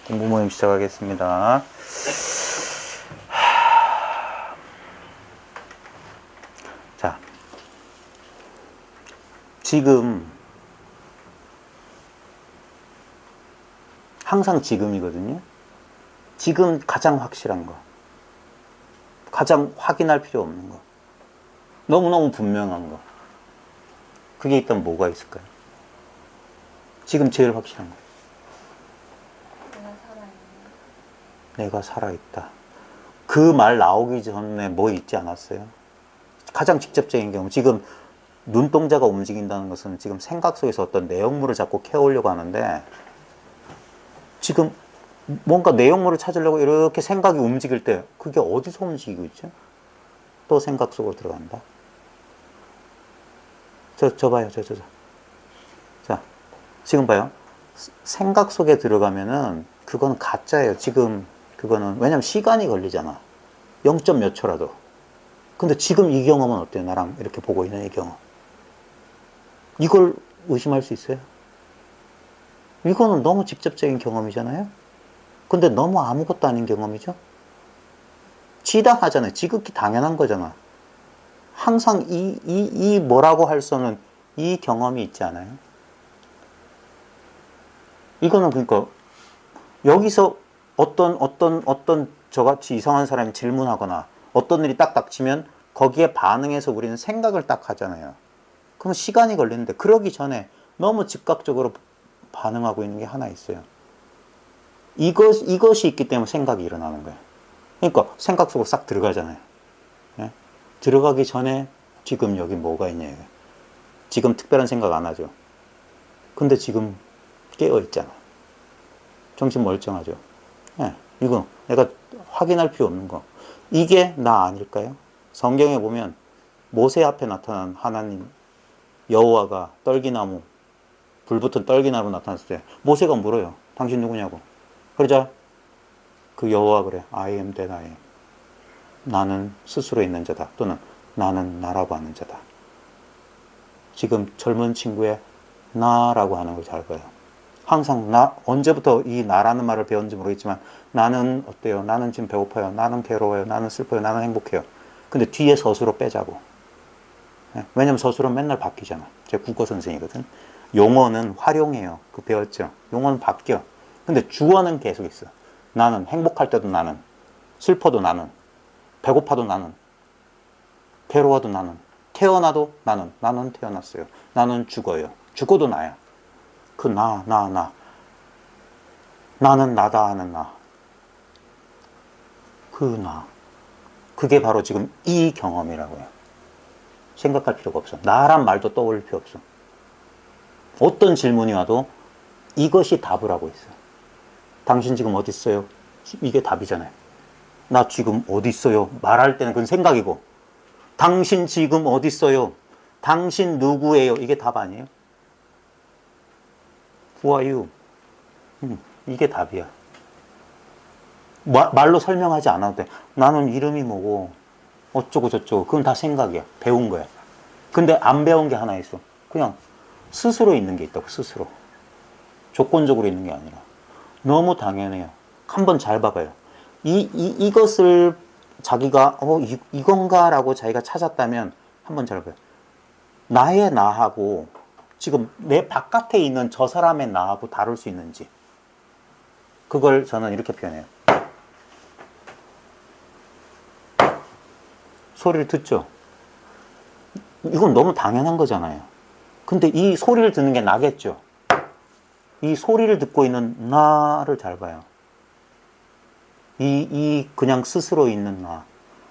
공부 모임 시작하겠습니다. 자, 지금 항상 지금이거든요. 지금 가장 확실한 거, 가장 확인할 필요 없는 거, 너무너무 분명한 거, 그게 있다면 뭐가 있을까요? 지금 제일 확실한 거. 내가 살아있다. 그 말 나오기 전에 뭐 있지 않았어요? 가장 직접적인 경우, 지금 눈동자가 움직인다는 것은 지금 생각 속에서 어떤 내용물을 자꾸 캐오려고 하는데, 지금 뭔가 내용물을 찾으려고 이렇게 생각이 움직일 때 그게 어디서 움직이고 있죠? 또 생각 속으로 들어간다. 저 봐요. 자, 지금 봐요. 생각 속에 들어가면은 그건 가짜예요. 지금 그거는. 왜냐면 시간이 걸리잖아. 0점 몇 초라도. 근데 지금 이 경험은 어때요? 나랑 이렇게 보고 있는 이 경험. 이걸 의심할 수 있어요? 이거는 너무 직접적인 경험이잖아요? 근데 너무 아무것도 아닌 경험이죠? 지당하잖아요. 지극히 당연한 거잖아. 항상 이 뭐라고 할 수 없는 이 경험이 있지 않아요? 이거는 그러니까 여기서 어떤 저같이 이상한 사람이 질문하거나 어떤 일이 딱 닥치면 거기에 반응해서 우리는 생각을 딱 하잖아요. 그럼 시간이 걸리는데 그러기 전에 너무 즉각적으로 반응하고 있는 게 하나 있어요. 이것이 있기 때문에 생각이 일어나는 거예요. 그러니까 생각 속으로 싹 들어가잖아요. 예? 들어가기 전에 지금 여기 뭐가 있냐 이거예요. 지금 특별한 생각 안 하죠. 근데 지금 깨어 있잖아. 정신 멀쩡하죠. 예, 이거 내가 확인할 필요 없는 거. 이게 나 아닐까요? 성경에 보면 모세 앞에 나타난 하나님 여호와가 떨기나무, 불붙은 떨기나무로 나타났을 때 모세가 물어요. 당신 누구냐고. 그러자 그 여호와 그래. I am that I am. 나는 스스로 있는 자다. 또는 나는 나라고 하는 자다. 지금 젊은 친구의 나라고 하는 걸 잘 봐요. 항상 언제부터 이 나라는 말을 배웠는지 모르겠지만 나는 어때요? 나는 지금 배고파요. 나는 괴로워요. 나는 슬퍼요. 나는 행복해요. 근데 뒤에 서술어 빼자고. 왜냐면 서술은 맨날 바뀌잖아. 제가 국어 선생이거든. 용어는 활용해요. 그 배웠죠. 용어는 바뀌어. 근데 주어는 계속 있어. 나는 행복할 때도 나는, 슬퍼도 나는, 배고파도 나는, 괴로워도 나는, 태어나도 나는 태어났어요. 나는 죽어요. 죽어도 나야. 그 나는 나다 하는 나. 그 나. 그게 바로 지금 이 경험이라고요. 생각할 필요가 없어. 나란 말도 떠올릴 필요 없어. 어떤 질문이 와도 이것이 답을 하고 있어. 당신 지금 어디 있어요? 이게 답이잖아요. 나 지금 어디 있어요? 말할 때는 그건 생각이고, 당신 지금 어디 있어요? 당신 누구예요? 이게 답 아니에요? Who are you? 이게 답이야. 말로 설명하지 않아도 돼. 나는 이름이 뭐고 어쩌고 저쩌고. 그건 다 생각이야. 배운 거야. 근데 안 배운 게 하나 있어. 그냥 스스로 있는 게 있다고. 스스로. 조건적으로 있는 게 아니라. 너무 당연해요. 한번 잘 봐봐요. 이것을 자기가 이건가 라고 자기가 찾았다면 한번 잘 봐요. 나의 나하고 지금 내 바깥에 있는 저 사람의 나하고 다룰 수 있는지. 그걸 저는 이렇게 표현해요. 소리를 듣죠? 이건 너무 당연한 거잖아요. 근데 이 소리를 듣는 게 나겠죠? 이 소리를 듣고 있는 나를 잘 봐요. 그냥 스스로 있는 나.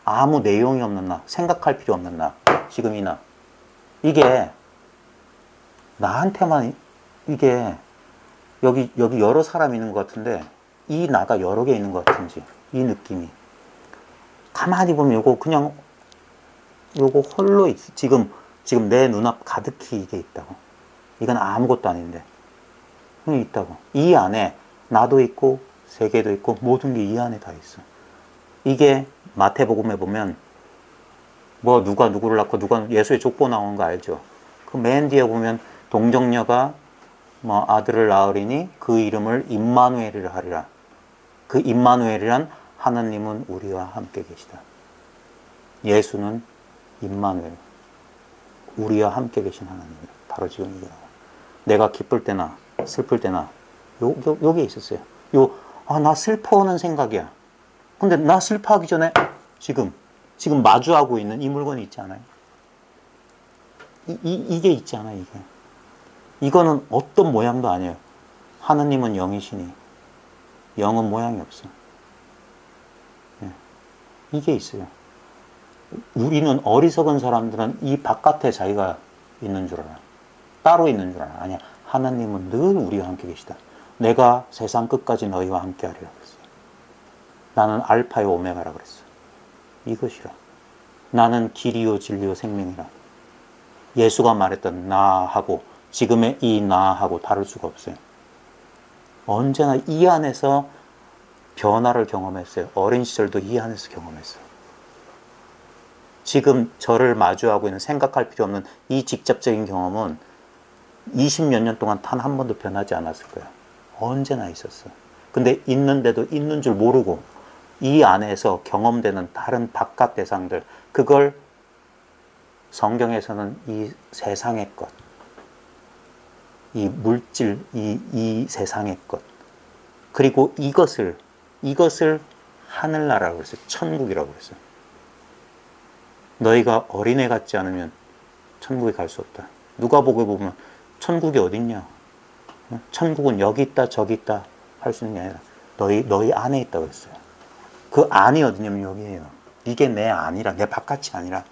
아무 내용이 없는 나. 생각할 필요 없는 나. 지금 이 나. 이게 나한테만 이게 여기 여러 사람이 있는 것 같은데 이 나가 여러 개 있는 것 같은지 이 느낌이 가만히 보면 요거 홀로 있어. 지금 내 눈앞 가득히 이게 있다고. 이건 아무것도 아닌데 있다고. 이 안에 나도 있고 세계도 있고 모든 게 이 안에 다 있어. 이게 마태복음에 보면 뭐 누가 누구를 낳고 누가 예수의 족보 나오는 거 알죠? 그 맨 뒤에 보면 동정녀가 뭐 아들을 낳으리니 그 이름을 임마누엘이라 하리라. 그 임마누엘이란 하나님은 우리와 함께 계시다. 예수는 임마누엘, 우리와 함께 계신 하나님이다. 바로 지금 이게 내가 기쁠 때나 슬플 때나 요게 있었어요. 나 슬퍼하는 생각이야. 근데 나 슬퍼하기 전에 지금 마주하고 있는 이 물건이 있지 않아요? 이게 있지 않아요, 이게. 이거는 어떤 모양도 아니에요. 하나님은 영이시니 영은 모양이 없어. 이게 있어요. 우리는 어리석은 사람들은 이 바깥에 자기가 있는 줄 알아. 따로 있는 줄 알아. 아니야. 하나님은 늘 우리와 함께 계시다. 내가 세상 끝까지 너희와 함께 하리라 그랬어요. 나는 알파요 오메가라 그랬어. 이것이라. 나는 길이요 진리요 생명이라. 예수가 말했던 나하고 지금의 이 나하고 다를 수가 없어요. 언제나 이 안에서 변화를 경험했어요. 어린 시절도 이 안에서 경험했어요. 지금 저를 마주하고 있는 생각할 필요 없는 이 직접적인 경험은 20몇 년 동안 단 한 번도 변하지 않았을 거예요. 언제나 있었어요. 근데 있는데도 있는 줄 모르고 이 안에서 경험되는 다른 바깥 대상들, 그걸 성경에서는 이 세상의 것, 이 물질, 이 세상의 것, 그리고 이것을 하늘나라라고 그랬어요. 천국이라고 그랬어요. 너희가 어린애 같지 않으면 천국에 갈 수 없다. 누가복음에 보면 천국이 어딨냐? 천국은 여기 있다 저기 있다 할 수 있는 게 아니라 너희 안에 있다고 했어요. 그 안이 어디냐면 여기에요. 이게 내 안이라, 내 바깥이 아니라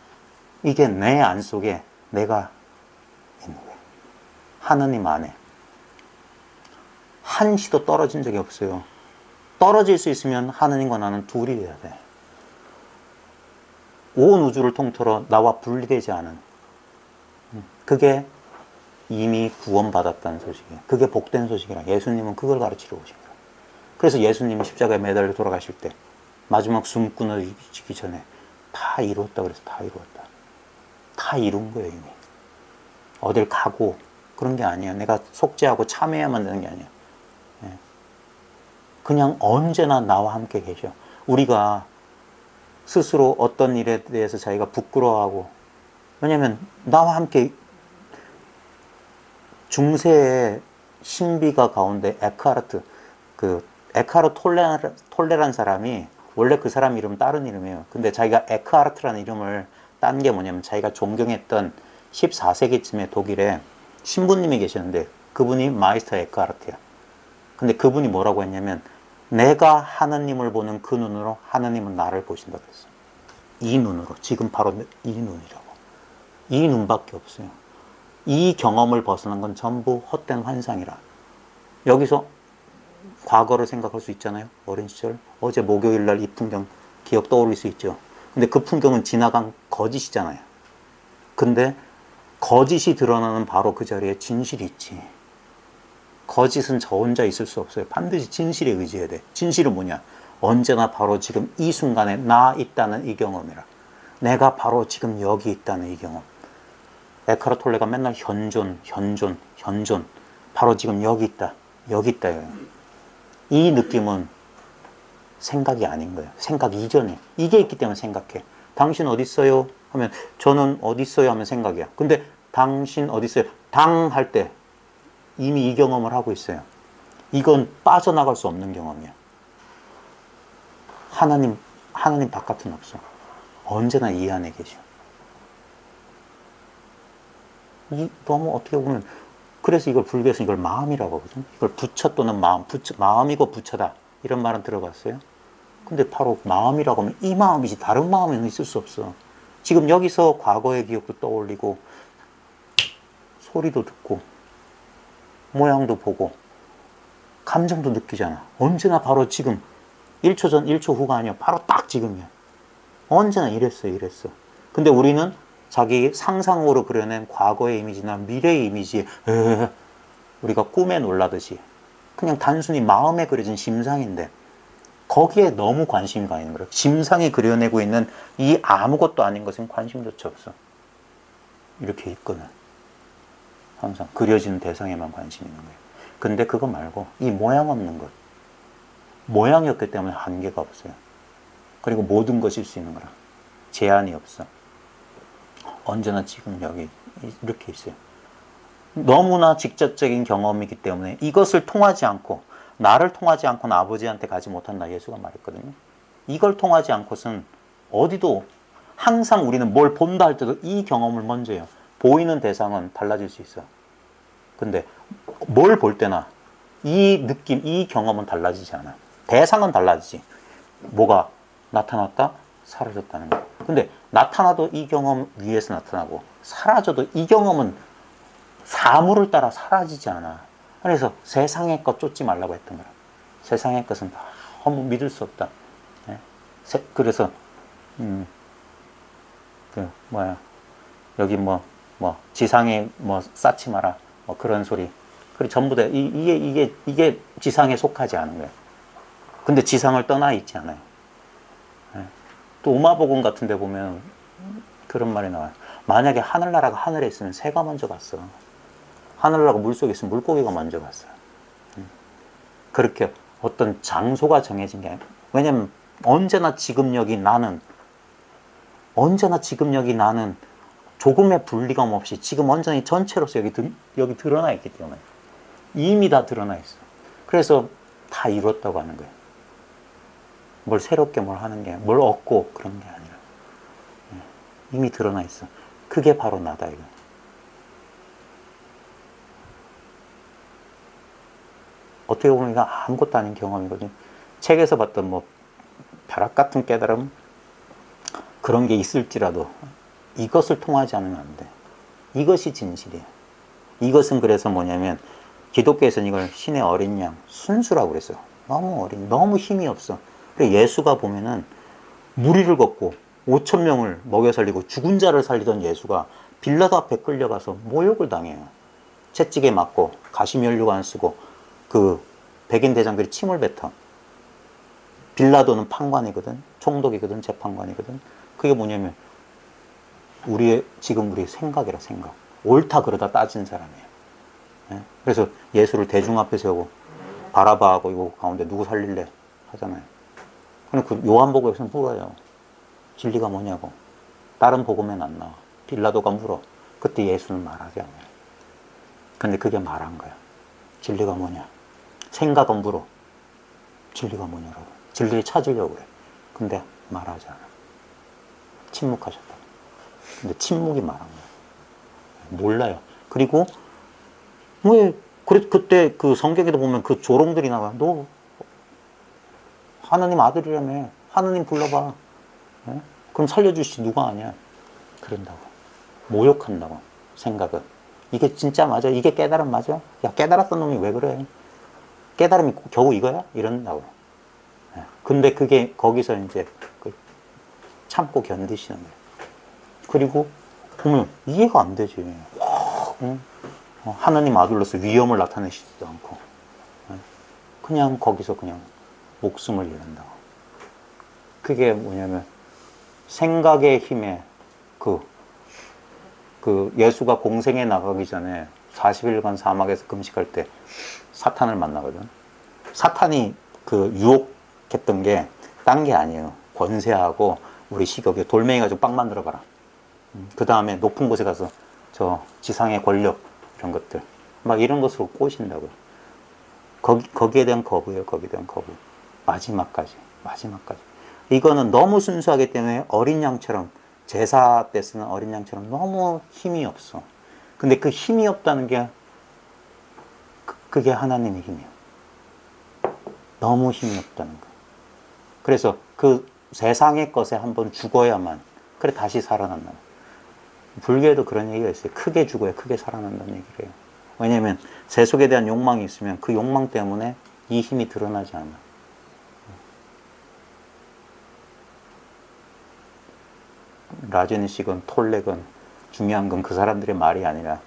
이게 내 안 속에 내가 있는 거예요. 하느님 안에. 한시도 떨어진 적이 없어요. 떨어질 수 있으면 하느님과 나는 둘이 돼야 돼. 온 우주를 통틀어 나와 분리되지 않은, 그게 이미 구원받았다는 소식이에요. 그게 복된 소식이라. 예수님은 그걸 가르치러 오신 거예요. 그래서 예수님이 십자가에 매달려 돌아가실 때 마지막 숨 끊어지기 전에 다 이루었다 그래서 다 이루었다. 다 이룬 거예요, 이미. 어딜 가고 그런 게 아니야. 내가 속죄하고 참여해야만 되는 게 아니야. 그냥 언제나 나와 함께 계셔. 우리가 스스로 어떤 일에 대해서 자기가 부끄러워하고, 왜냐면 나와 함께 중세의 신비가 가운데 에크하르트 톨레란 사람이, 원래 그 사람 이름은 다른 이름이에요. 근데 자기가 에크하르트라는 이름을 딴 게 뭐냐면 자기가 존경했던 14세기쯤에 독일에 신부님이 계셨는데 그분이 마이스터 에크하르트야. 근데 그분이 뭐라고 했냐면 내가 하나님을 보는 그 눈으로 하나님은 나를 보신다 그랬어요. 이 눈으로. 지금 바로 이 눈이라고. 이 눈밖에 없어요. 이 경험을 벗어난 건 전부 헛된 환상이라. 여기서 과거를 생각할 수 있잖아요. 어린 시절. 어제 목요일 날 이 풍경 기억 떠올릴 수 있죠. 근데 그 풍경은 지나간 거짓이잖아요. 근데 거짓이 드러나는 바로 그 자리에 진실이 있지. 거짓은 저 혼자 있을 수 없어요. 반드시 진실에 의지해야 돼. 진실은 뭐냐? 언제나 바로 지금 이 순간에 나 있다는 이 경험이라. 내가 바로 지금 여기 있다는 이 경험. 에카르 톨레가 맨날 현존. 바로 지금 여기 있다. 여기 있다. 이 느낌은 생각이 아닌 거예요. 생각 이전에. 이게 있기 때문에 생각해. 당신 어디 있어요? 하면 저는 어디 있어요? 하면 생각이야. 근데 당신 어디 있어요? 당 할 때 이미 이 경험을 하고 있어요. 이건 빠져나갈 수 없는 경험이야. 하나님 바깥은 없어. 언제나 이 안에 계셔. 너무 어떻게 보면, 그래서 이걸 불교에서 이걸 마음이라고 하거든. 이걸 부처 또는 마음, 마음이고 부처다. 이런 말은 들어봤어요? 근데 바로 마음이라고 하면 이 마음이지 다른 마음에는 있을 수 없어. 지금 여기서 과거의 기억도 떠올리고 소리도 듣고 모양도 보고 감정도 느끼잖아. 언제나 바로 지금. 1초 전 1초 후가 아니야. 바로 딱 지금이야. 언제나 이랬어. 근데 우리는 자기 상상으로 그려낸 과거의 이미지나 미래의 이미지에 우리가 꿈에 놀라듯이 그냥 단순히 마음에 그려진 심상인데 거기에 너무 관심이 가 있는 거예요. 심상이 그려내고 있는 이 아무것도 아닌 것은 관심조차 없어. 이렇게 있거든. 항상 그려지는 대상에만 관심이 있는 거예요. 근데 그거 말고 이 모양 없는 것, 모양이었기 때문에 한계가 없어요. 그리고 모든 것일 수 있는 거라. 제한이 없어. 언제나 지금 여기 이렇게 있어요. 너무나 직접적인 경험이기 때문에 이것을 통하지 않고, 나를 통하지 않고는 아버지한테 가지 못한다, 예수가 말했거든요. 이걸 통하지 않고선 어디도, 항상 우리는 뭘 본다 할 때도 이 경험을 먼저 해요. 보이는 대상은 달라질 수 있어. 근데 뭘 볼 때나 이 느낌, 이 경험은 달라지지 않아. 대상은 달라지지. 뭐가 나타났다, 사라졌다는 거. 근데 나타나도 이 경험 위에서 나타나고, 사라져도 이 경험은 사물을 따라 사라지지 않아. 그래서 세상의 것 쫓지 말라고 했던 거야. 세상의 것은 다 믿을 수 없다. 그래서 여기 지상에 쌓지 마라, 그런 소리. 그리고 전부 다 이게 지상에 속하지 않은 거예요. 근데 지상을 떠나 있지 않아요. 또 우마복음 같은 데 보면 그런 말이 나와요. 만약에 하늘나라가 하늘에 있으면 새가 먼저 갔어. 하늘나라가 물속에 있으면 물고기가 먼저 갔어. 그렇게 어떤 장소가 정해진 게 아니라, 왜냐면 언제나 지금 여기 나는 조금의 분리감 없이 지금 완전히 전체로서 여기 드러나 있기 때문에, 이미 다 드러나 있어. 그래서 다 이뤘다고 하는 거예요. 뭘 새롭게 뭘 하는 게, 뭘 얻고 그런 게 아니라 이미 드러나 있어. 그게 바로 나다, 이거. 어떻게 보면 이거 아무것도 아닌 경험이거든요. 책에서 봤던 벼락 같은 깨달음, 그런 게 있을지라도 이것을 통하지 않으면 안 돼. 이것이 진실이에요. 이것은 그래서 뭐냐면, 기독교에서는 이걸 신의 어린 양, 순수라고 그랬어요. 너무 어린, 너무 힘이 없어. 그래서 예수가 보면은 무리를 걷고 5천 명을 먹여 살리고 죽은 자를 살리던 예수가 빌라도 앞에 끌려가서 모욕을 당해요. 채찍에 맞고 가시면류관 쓰고 그 백인 대장들이 침을 뱉어. 빌라도는 판관이거든, 총독이거든, 재판관이거든. 그게 뭐냐면 지금 우리 생각이라, 생각. 옳다 그러다 따진 사람이에요. 그래서 예수를 대중 앞에 세우고 바라바하고 이거 가운데 누구 살릴래 하잖아요. 근데 그 요한복음에서는 물어요. 진리가 뭐냐고. 다른 복음에는 안 나와. 빌라도가 물어. 그때 예수는 말하지 않아요. 근데 그게 말한 거야. 진리가 뭐냐. 생각은 물어. 진리가 뭐냐라고. 진리를 찾으려고 그래. 근데 말하지 않아. 침묵하셨다. 근데 침묵이 말한 거야. 몰라요. 그리고 그때 그 성경에도 보면 그 조롱들이 나와. 너 하나님 아들이라며. 하나님 불러봐. 그럼 살려주시 누가 아냐. 그런다고. 모욕한다고. 생각은. 이게 진짜 맞아? 이게 깨달음 맞아? 야, 깨달았던 놈이 왜 그래? 깨달음이 겨우 이거야? 이런다고. 근데 그게 거기서 이제 참고 견디시는 거예요. 그리고 보면 이해가 안 되지. 하나님 아들로서 위엄을 나타내시지도 않고 그냥 거기서 그냥 목숨을 잃는다고. 그게 뭐냐면 생각의 힘에 그 예수가 공생에 나가기 전에 40일간 사막에서 금식할 때 사탄을 만나거든. 사탄이 그 유혹했던 게 딴 게 아니에요. 권세하고 우리 시각에 돌멩이 가지고 빵 만들어봐라. 그 다음에 높은 곳에 가서 저 지상의 권력 이런 것들 막 이런 것으로 꼬신다고요. 거기에 대한 거부예요. 거기에 대한 거부. 마지막까지. 이거는 너무 순수하기 때문에 어린 양처럼, 제사 때 쓰는 어린 양처럼 너무 힘이 없어. 근데 그 힘이 없다는 게 그게 하나님의 힘이에요. 너무 힘이 없다는 거. 그래서 그 세상의 것에 한번 죽어야만, 그래 다시 살아난다. 불교에도 그런 얘기가 있어요. 크게 죽어야 크게 살아난다는 얘기를 해요. 왜냐하면 세속에 대한 욕망이 있으면 그 욕망 때문에 이 힘이 드러나지 않아. 라제니식은 톨렉은 중요한 건 그 사람들의 말이 아니라,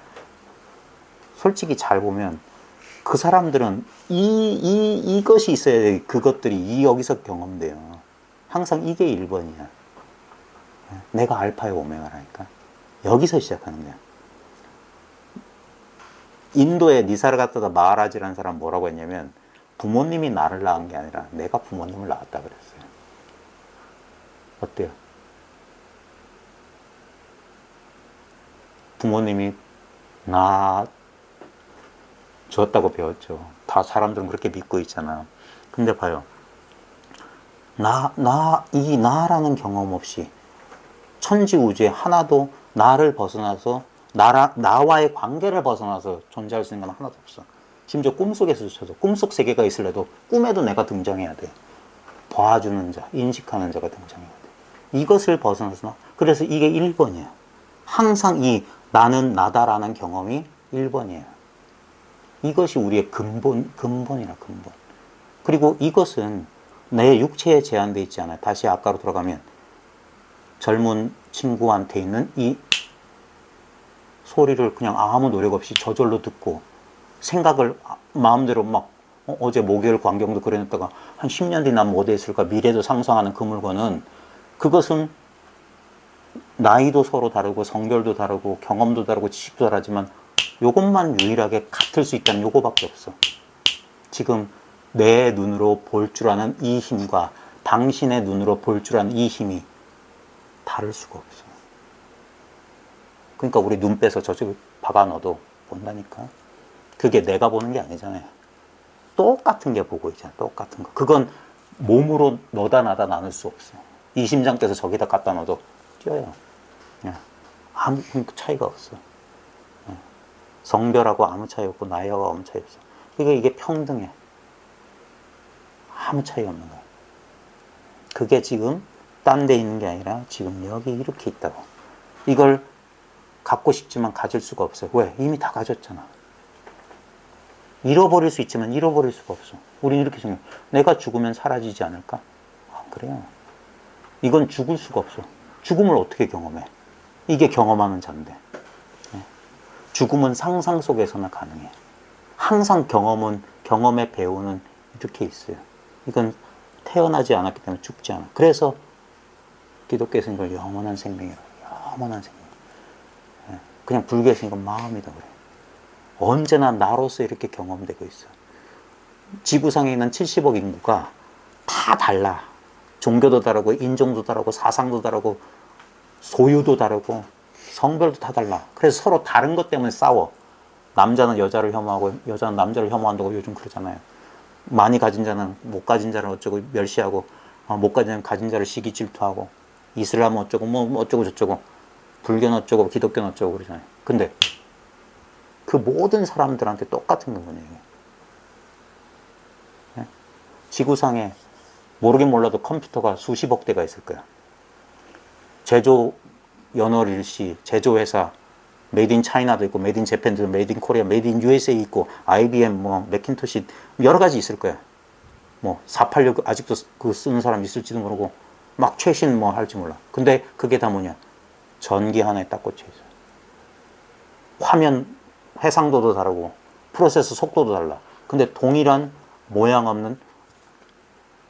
솔직히 잘 보면 그 사람들은 이것이 있어야 돼. 그것들이 여기서 경험돼요. 항상 이게 1번이야. 내가 알파요 오메가라니까. 여기서 시작하는 거야. 인도에 니사르가타다 마하라지라는 사람 뭐라고 했냐면, 부모님이 나를 낳은 게 아니라 내가 부모님을 낳았다 그랬어요. 어때요? 부모님이 나 줬다고 배웠죠. 다 사람들은 그렇게 믿고 있잖아. 근데 봐요. 이 나라는 경험 없이 천지우주에 하나도 나를 벗어나서 나와의 관계를 벗어나서 존재할 수 있는 건 하나도 없어. 심지어 꿈속에서조차도 꿈속 세계가 있을래도 꿈에도 내가 등장해야 돼. 봐주는 자, 인식하는 자가 등장해야 돼. 이것을 벗어나서 그래서 이게 1번이에요. 항상 이 나는 나다라는 경험이 1번이에요. 이것이 우리의 근본이라 근본. 그리고 이것은 내 육체에 제한되어 있지 않아요. 다시 아까로 돌아가면 젊은 친구한테 있는 이 소리를 그냥 아무 노력 없이 저절로 듣고 생각을 마음대로 막 어제 목요일 광경도 그려냈다가 한 10년 뒤 난 뭐 됐을까 미래도 상상하는 그 물건은 그것은 나이도 서로 다르고 성별도 다르고 경험도 다르고 지식도 다르지만 요것만 유일하게 같을 수 있다는 요거밖에 없어. 지금 내 눈으로 볼 줄 아는 이 힘과 당신의 눈으로 볼 줄 아는 이 힘이 다를 수가 없어. 그러니까 우리 눈 빼서 저쪽에 박아 넣어도 본다니까. 그게 내가 보는 게 아니잖아요. 똑같은 게 보고 있잖아. 똑같은 거. 그건 몸으로 너다 나다 나눌 수 없어. 이 심장 빼서 저기다 갖다 넣어도 뛰어요. 아무 차이가 없어. 성별하고 아무 차이 없고 나이하고 아무 차이 없어. 그러니까 이게 평등해. 아무 차이 없는 거야. 그게 지금 딴 데 있는 게 아니라 지금 여기 이렇게 있다고. 이걸 갖고 싶지만 가질 수가 없어요. 왜? 이미 다 가졌잖아. 잃어버릴 수 있지만 잃어버릴 수가 없어. 우리는 이렇게 생각해. 내가 죽으면 사라지지 않을까? 그래요. 이건 죽을 수가 없어. 죽음을 어떻게 경험해? 이게 경험하는 자인데. 죽음은 상상 속에서나 가능해. 항상 경험의 배우는 이렇게 있어요. 이건 태어나지 않았기 때문에 죽지 않아. 그래서 기독교에서 이걸 영원한 생명이라고. 영원한 생명. 그냥 불교에서 이건 마음이다 그래. 언제나 나로서 이렇게 경험되고 있어. 지구상에 있는 70억 인구가 다 달라. 종교도 다르고 인종도 다르고 사상도 다르고 소유도 다르고 성별도 다 달라. 그래서 서로 다른 것 때문에 싸워. 남자는 여자를 혐오하고 여자는 남자를 혐오한다고 요즘 그러잖아요. 많이 가진 자는 못 가진 자를 어쩌고 멸시하고 못 가진 자는 가진 자를 시기 질투하고 이슬람은 어쩌고 뭐 어쩌고 저쩌고 불교는 어쩌고 기독교는 어쩌고 그러잖아요. 근데 그 모든 사람들한테 똑같은 거거든요. 지구상에 모르긴 몰라도 컴퓨터가 수십억 대가 있을 거야. 제조 연월일시, 제조회사, 메이드 인 차이나도 있고, 메이드 인 재팬도 있고, 메이드 인 코리아, 메이드 인 USA 있고, IBM, 뭐, 맥킨토시, 여러 가지 있을 거야. 뭐, 486 아직도 그 쓰는 사람 있을지도 모르고, 막 최신 뭐 할지 몰라. 근데 그게 다 뭐냐? 전기 하나에 딱 꽂혀 있어. 화면 해상도도 다르고, 프로세서 속도도 달라. 근데 동일한 모양 없는,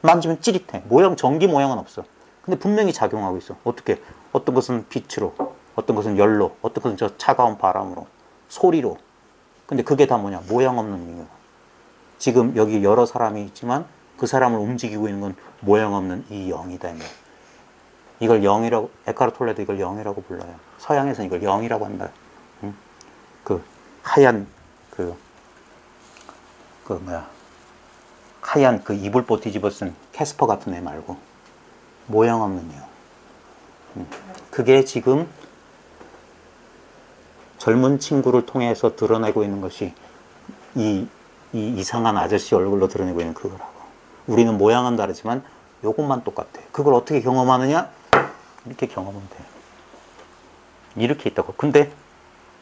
만지면 찌릿해. 전기 모양은 없어. 근데 분명히 작용하고 있어. 어떻게? 어떤 것은 빛으로, 어떤 것은 열로, 어떤 것은 저 차가운 바람으로, 소리로. 근데 그게 다 뭐냐? 모양 없는 이유. 지금 여기 여러 사람이 있지만 그 사람을 움직이고 있는 건 모양 없는 이 영이다. 이걸 영이라고, 에카르트 톨레도 이걸 영이라고 불러요. 서양에서는 이걸 영이라고 한다. 응? 그 하얀 하얀 그 이불보 뒤집어 쓴 캐스퍼 같은 애 말고 모양 없는 영. 그게 지금 젊은 친구를 통해서 드러내고 있는 것이 이 이상한 아저씨 얼굴로 드러내고 있는 그거라고. 우리는 모양은 다르지만 요것만 똑같아. 그걸 어떻게 경험하느냐? 이렇게 경험하면 돼. 이렇게 있다고. 근데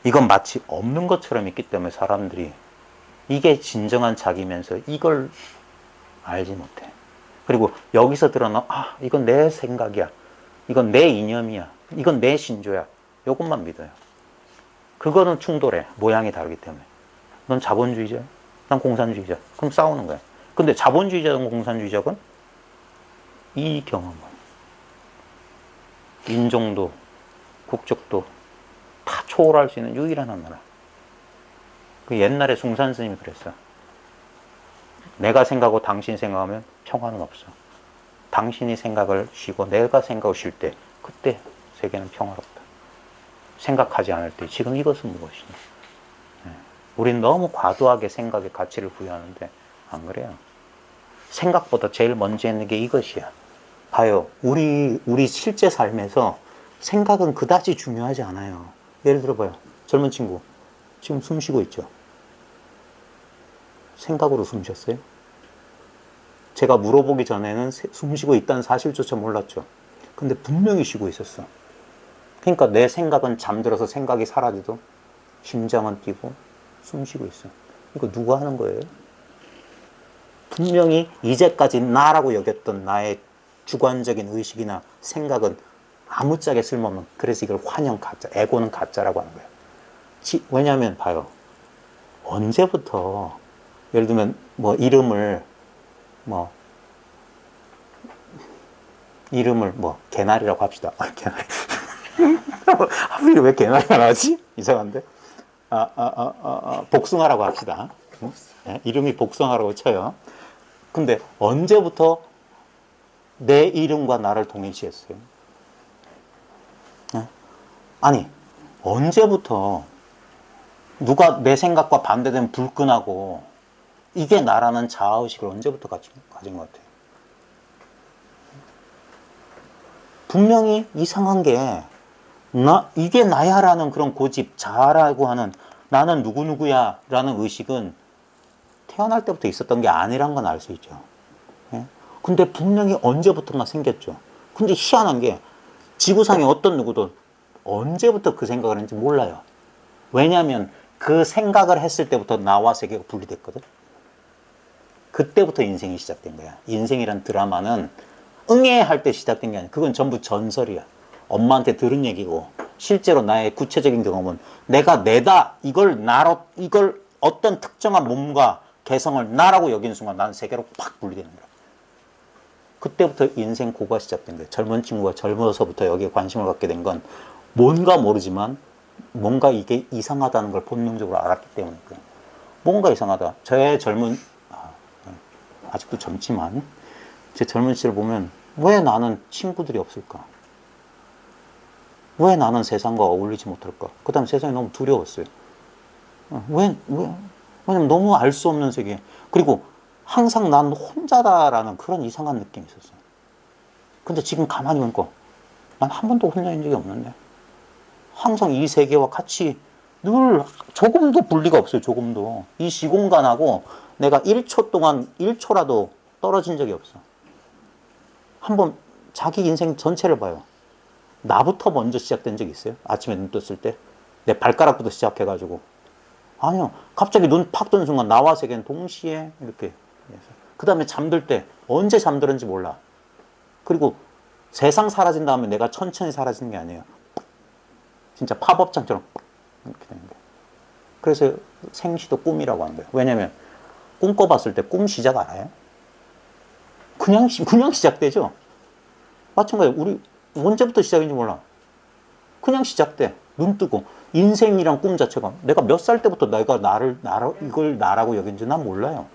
이건 마치 없는 것처럼 있기 때문에 사람들이 이게 진정한 자기면서 이걸 알지 못해. 그리고 여기서 드러나, 이건 내 생각이야. 이건 내 이념이야. 이건 내 신조야. 요것만 믿어요. 그거는 충돌해. 모양이 다르기 때문에. 넌 자본주의자야? 난 공산주의자. 그럼 싸우는 거야. 근데 자본주의자든 공산주의자건 이 경험은 인종도 국적도 다 초월할 수 있는 유일한 하나라. 그 옛날에 숭산 스님이 그랬어. 내가 생각하고 당신이 생각하면 평화는 없어. 당신이 생각을 쉬고 내가 생각을 쉴 때 그때 세계는 평화롭다. 생각하지 않을 때 지금 이것은 무엇이냐. 우린 너무 과도하게 생각에 가치를 부여하는데 안 그래요. 생각보다 제일 먼저 있는 게 이것이야. 봐요. 우리 실제 삶에서 생각은 그다지 중요하지 않아요. 예를 들어봐요. 젊은 친구 지금 숨 쉬고 있죠. 생각으로 숨 쉬었어요? 제가 물어보기 전에는 숨 쉬고 있다는 사실조차 몰랐죠. 근데 분명히 쉬고 있었어. 그러니까 내 생각은 잠들어서 생각이 사라지도 심장은 뛰고 숨 쉬고 있어. 이거 누가 하는 거예요? 분명히 이제까지 나라고 여겼던 나의 주관적인 의식이나 생각은 아무짝에 쓸모없는, 그래서 이걸 환영 가짜, 에고는 가짜라고 하는 거예요. 왜냐하면 봐요. 언제부터 예를 들면 뭐 이름을 개나리라고 합시다. 개나리. 하필 왜 개나리가 나오지? 이상한데. 복숭아라고 합시다. 네? 이름이 복숭아라고 쳐요. 근데 언제부터 내 이름과 나를 동일시했어요? 네? 아니, 언제부터 누가 내 생각과 반대되면 불끈하고 이게 나라는 자아의식을 언제부터 가진 것 같아요? 분명히 이상한 게 이게 나야라는 그런 고집, 자아라고 하는 나는 누구누구야 라는 의식은 태어날 때부터 있었던 게 아니란 건 알 수 있죠. 예? 근데 분명히 언제부턴가 생겼죠. 근데 희한한 게 지구상의 어떤 누구도 언제부터 그 생각을 했는지 몰라요. 왜냐하면 그 생각을 했을 때부터 나와 세계가 분리됐거든. 그때부터 인생이 시작된 거야. 인생이란 드라마는 응애할 때 시작된 게 아니야. 그건 전부 전설이야. 엄마한테 들은 얘기고 실제로 나의 구체적인 경험은 내가 내다 이걸 어떤 특정한 몸과 개성을 나라고 여기는 순간 나는 세계로 팍 분리되는 거야. 그때부터 인생 고가 시작된 거예요. 젊은 친구가 젊어서부터 여기에 관심을 갖게 된 건 뭔가 모르지만 뭔가 이게 이상하다는 걸 본능적으로 알았기 때문일 거예요. 뭔가 이상하다. 아직도 젊지만 제 젊은 시절 보면 왜 나는 친구들이 없을까? 왜 나는 세상과 어울리지 못할까? 그 다음 세상이 너무 두려웠어요. 왜냐면 너무 알 수 없는 세계. 그리고 항상 난 혼자다라는 그런 이상한 느낌이 있었어요. 근데 지금 가만히 보니까 난 한 번도 혼자인 적이 없는데. 항상 이 세계와 같이 늘 조금도 분리가 없어요. 조금도. 이 시공간하고 내가 1초 동안 1초라도 떨어진 적이 없어. 한번 자기 인생 전체를 봐요. 나부터 먼저 시작된 적이 있어요? 아침에 눈 떴을 때? 내 발가락부터 시작해가지고. 아니요. 갑자기 눈 팍 뜨는 순간 나와 세계는 동시에 이렇게. 그 다음에 잠들 때 언제 잠들었는지 몰라. 그리고 세상 사라진 다음에 내가 천천히 사라지는 게 아니에요. 진짜 팝업창처럼 이렇게 되는 거예요. 그래서 생시도 꿈이라고 하는 거예요. 왜냐면 꿈 꿔봤을 때 꿈 시작 알아요? 그냥 시작되죠? 마찬가지로 우리 언제부터 시작인지 몰라. 그냥 시작돼. 눈 뜨고. 인생이란 꿈 자체가 내가 몇 살 때부터 내가 이걸 나라고 여긴지 난 몰라요.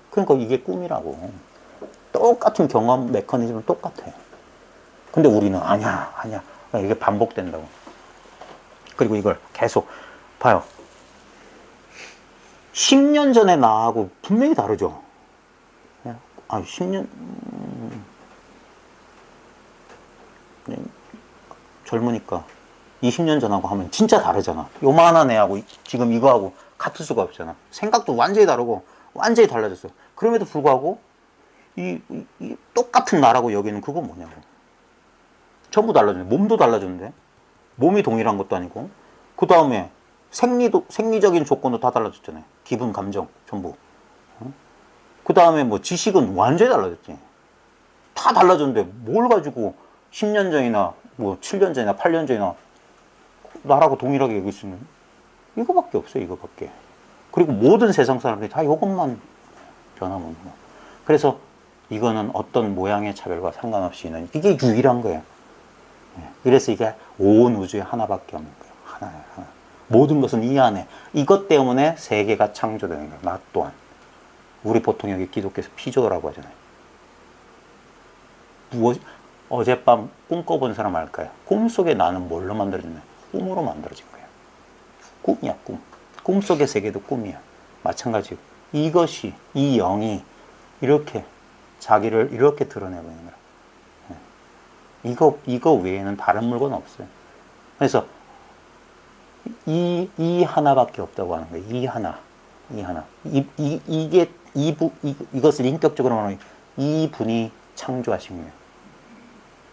그러니까 이게 꿈이라고. 똑같은 경험 메커니즘은 똑같아요. 근데 우리는 아니야. 이게 반복된다고. 그리고 이걸 계속 봐요. 10년 전에 나하고 분명히 다르죠. 10년 젊으니까 20년 전하고 하면 진짜 다르잖아. 요만한 애하고 지금 이거하고 같을 수가 없잖아. 생각도 완전히 다르고 완전히 달라졌어. 그럼에도 불구하고 이 똑같은 나라고 여기는 그거 뭐냐고. 전부 달라졌네. 몸도 달라졌는데. 몸이 동일한 것도 아니고. 그 다음에 생리적인 조건도 다 달라졌잖아요. 기분, 감정, 전부. 그 다음에 뭐 지식은 완전히 달라졌지. 다 달라졌는데 뭘 가지고 10년 전이나 뭐 7년 전이나 8년 전이나 나라고 동일하게 여길 수 있는 이거밖에 없어요. 이거밖에. 그리고 모든 세상 사람들이 다 이것만 변하면 뭐. 그래서 이거는 어떤 모양의 차별과 상관없이 있는 이게 유일한 거예요. 그래서 이게 온 우주에 하나밖에 없는 거예요. 하나예요. 하나. 모든 것은 이 안에. 이것 때문에 세계가 창조되는 거예요. 나 또한. 우리 보통 여기 기독교에서 피조라고 하잖아요. 어젯밤 꿈 꿔본 사람 알까요? 꿈속에 나는 뭘로 만들어졌나요? 꿈으로 만들어진 거예요. 꿈이야, 꿈. 꿈속의 세계도 꿈이야. 마찬가지고 이것이, 이 영이 이렇게 자기를 이렇게 드러내고 있는 거야. 이거 외에는 다른 물건 없어요. 그래서 이 하나밖에 없다고 하는 거예요. 이 하나. 이것을 인격적으로 말하면 이 분이 창조하신 거예요.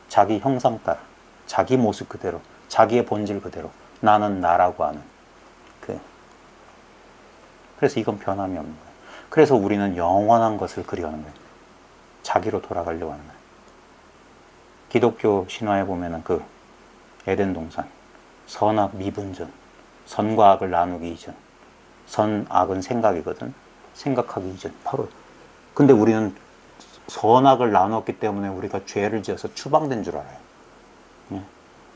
자기 형상 따라, 자기 모습 그대로, 자기의 본질 그대로, 나는 나라고 하는. 그래서 이건 변함이 없는 거예요. 그래서 우리는 영원한 것을 그리하는 거예요. 자기로 돌아가려고 하는 거예요. 기독교 신화에 보면은 그 에덴 동산, 선악 미분전, 선과 악을 나누기 이전, 선악은 생각이거든. 생각하기 이전. 바로. 근데 우리는 선악을 나눴기 때문에 우리가 죄를 지어서 추방된 줄 알아요.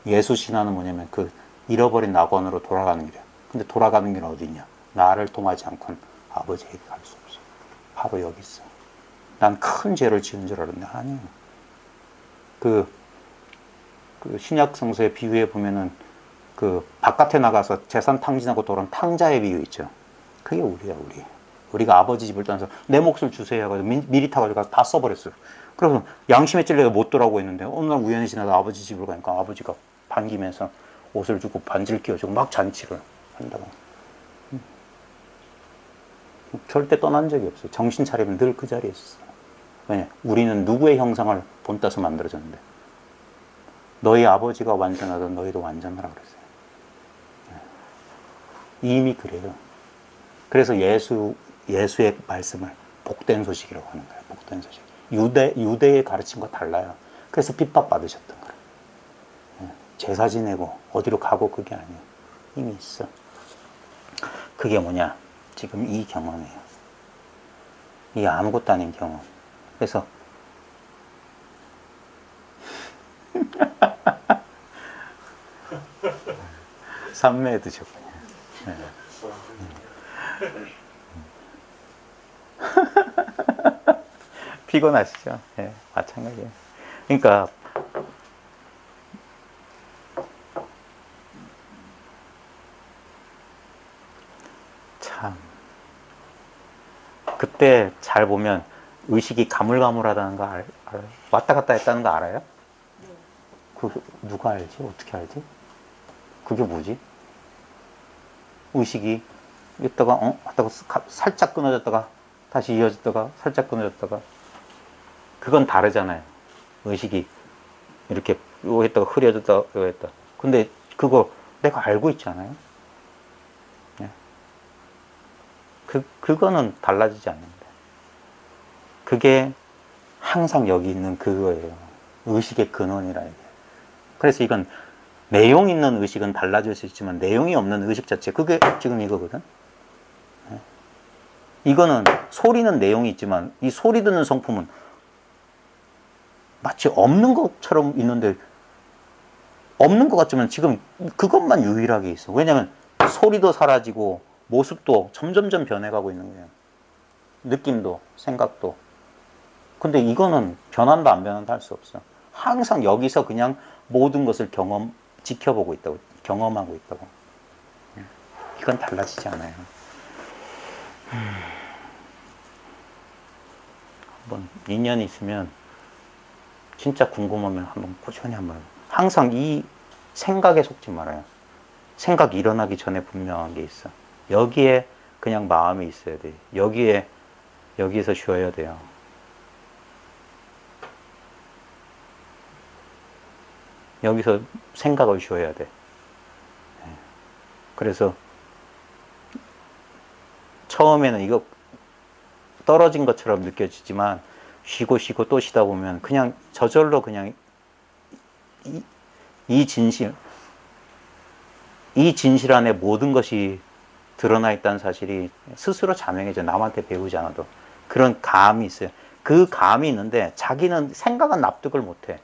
예수 신화는 뭐냐면 그 잃어버린 낙원으로 돌아가는 길이야. 근데 돌아가는 길은 어디 있냐? 나를 통하지 않고는 아버지에게 갈 수 없어. 바로 여기 있어. 난 큰 죄를 지은 줄 알았는데 아니에요. 그 신약 성서의 비유에 보면은 그 바깥에 나가서 재산 탕진하고 돌아온 탕자의 비유 있죠. 그게 우리야, 우리. 우리가 아버지 집을 떠나서 내 몫을 주세요 해가지고 미리 타가지고 다 써버렸어요. 그래서 양심에 찔려서 못 돌아오고 있는데 어느 날 우연히 지나서 아버지 집을 가니까 아버지가 반기면서 옷을 주고 반지를 끼워주고 막 잔치를 한다고. 절대 떠난 적이 없어요. 정신 차리면 늘 그 자리에 있었어요. 왜냐? 우리는 누구의 형상을 본따서 만들어졌는데 너희 아버지가 완전하던 너희도 완전하라 그랬어요. 이미 그래요. 그래서 예수의 말씀을 복된 소식이라고 하는 거예요. 복된 소식. 유대의 가르침과 달라요. 그래서 핍박받으셨던 거예요. 제사 지내고 어디로 가고 그게 아니에요. 이미 있어. 그게 뭐냐? 지금 이 경험이에요. 이 아무것도 아닌 경험. 그래서 삼매에 드셨군요. 네. 피곤하시죠? 네, 마찬가지예요. 그러니까 참 그때 잘 보면 의식이 가물가물하다는 거 알아요? 왔다 갔다 했다는 거 알아요? 그 누가 알지? 어떻게 알지? 그게 뭐지? 의식이 있다가 하다가 살짝 끊어졌다가 다시 이어졌다가 살짝 끊어졌다가 그건 다르잖아요. 의식이 이렇게 요 했다가 흐려졌다가 요 했다. 근데 그거 내가 알고 있잖아요. 네. 그거는 달라지지 않는다. 그게 항상 여기 있는 그거예요. 의식의 근원이라 이게. 그래서 이건 내용 있는 의식은 달라질 수 있지만 내용이 없는 의식 자체 그게 지금 이거거든. 네. 이거는 소리는 내용이 있지만 이 소리 듣는 성품은 마치 없는 것처럼 있는데 없는 것 같지만 지금 그것만 유일하게 있어. 왜냐하면 소리도 사라지고 모습도 점점점 변해가고 있는 거예요. 느낌도 생각도. 근데 이거는 변한다 안 변한다 할 수 없어. 항상 여기서 그냥 모든 것을 지켜보고 있다고, 경험하고 있다고. 이건 달라지지 않아요. 한번 인연이 있으면 진짜 궁금하면 한번 꾸준히 한번. 항상 이 생각에 속지 말아요. 생각이 일어나기 전에 분명한 게 있어. 여기에 그냥 마음이 있어야 돼. 여기에서 쉬어야 돼요. 여기서 생각을 쉬어야 돼. 그래서 처음에는 이거 떨어진 것처럼 느껴지지만 쉬고 또 쉬다 보면 그냥 저절로 그냥 이 진실 안에 모든 것이 드러나 있다는 사실이 스스로 자명해져. 남한테 배우지 않아도. 그런 감이 있어요. 그 감이 있는데 자기는 생각은 납득을 못해.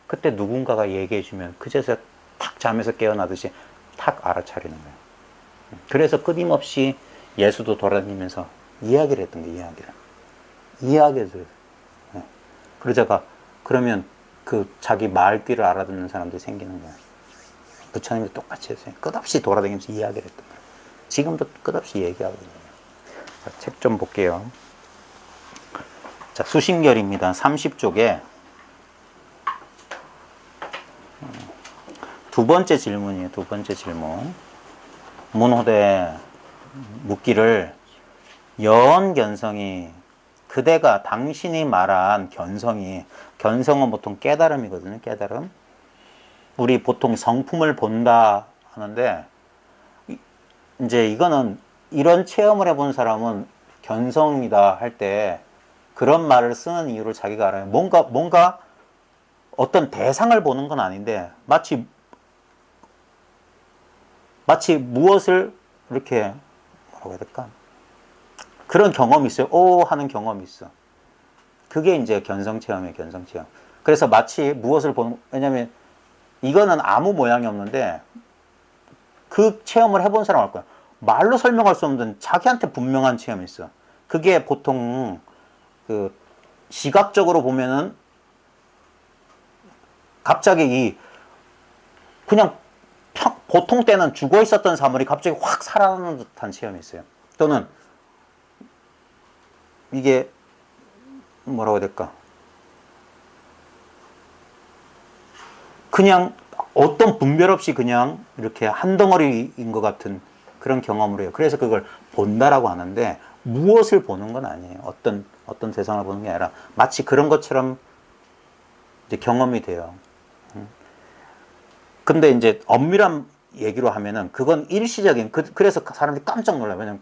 그때 누군가가 얘기해주면 그제서 탁 잠에서 깨어나듯이 탁 알아차리는 거예요. 그래서 끊임없이 예수도 돌아다니면서 이야기를 했던 거예요. 이야기를. 이해하게 해줘요. 예. 그러다가 그러면 그 자기 말귀를 알아듣는 사람들이 생기는 거예요. 부처님도 똑같이 했어요. 끝없이 돌아다니면서 이야기를 했던 거예요. 지금도 끝없이 얘기하거든요. 책 좀 볼게요. 자, 수신결입니다. 30쪽에 두 번째 질문이에요. 두 번째 질문. 문호대 묻기를 견성이 그대가 당신이 말한 견성은 보통 깨달음이거든요. 깨달음. 우리 보통 성품을 본다 하는데 이제 이거는 이런 체험을 해본 사람은 견성이다 할 때 그런 말을 쓰는 이유를 자기가 알아요. 뭔가 어떤 대상을 보는 건 아닌데 마치 무엇을 이렇게 뭐라고 해야 될까? 그런 경험이 있어요. 오 하는 경험이 있어. 그게 이제 견성 체험이에요. 견성 체험. 그래서 마치 무엇을 보는, 왜냐면 이거는 아무 모양이 없는데 그 체험을 해본 사람 알 거야. 말로 설명할 수 없는 자기한테 분명한 체험이 있어. 그게 보통 그 시각적으로 보면은 갑자기 그냥 보통 때는 죽어 있었던 사물이 갑자기 확 살아나는 듯한 체험이 있어요. 또는 이게 뭐라고 해야 될까? 그냥 어떤 분별 없이 그냥 이렇게 한 덩어리인 것 같은 그런 경험을 해요. 그래서 그걸 본다라고 하는데 무엇을 보는 건 아니에요. 어떤 세상을 보는 게 아니라 마치 그런 것처럼 이제 경험이 돼요. 근데 이제 엄밀한 얘기로 하면은 그건 일시적인, 그래서 사람들이 깜짝 놀라요. 왜냐면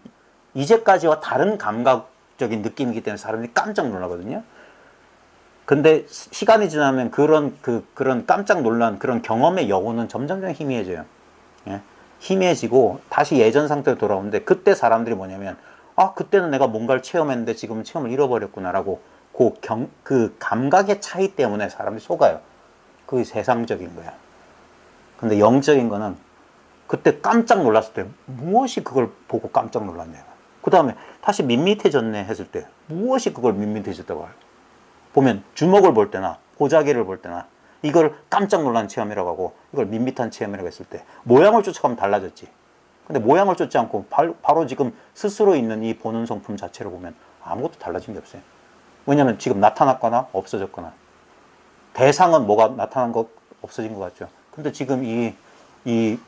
이제까지와 다른 감각적인 느낌이기 때문에 사람들이 깜짝 놀라거든요. 근데 시간이 지나면 그런 깜짝 놀란 그런 경험의 여운은 점점 희미해져요. 예? 희미해지고 다시 예전 상태로 돌아오는데 그때 사람들이 뭐냐면 그때는 내가 뭔가를 체험했는데 지금은 체험을 잃어버렸구나라고 그 감각의 차이 때문에 사람들이 속아요. 그게 세상적인 거야. 근데 영적인 거는 그때 깜짝 놀랐을 때 무엇이 그걸 보고 깜짝 놀랐냐. 그 다음에 다시 밋밋해졌네 했을 때 무엇이 그걸 밋밋해졌다고 할까. 보면 주먹을 볼 때나 보자기를 볼 때나 이걸 깜짝 놀란 체험이라고 하고 이걸 밋밋한 체험이라고 했을 때 모양을 쫓아가면 달라졌지. 근데 모양을 쫓지 않고 바로 지금 스스로 있는 이 보는 성품 자체를 보면 아무것도 달라진 게 없어요. 왜냐하면 지금 나타났거나 없어졌거나 대상은 뭐가 나타난 것 없어진 것 같죠. 근데 지금 이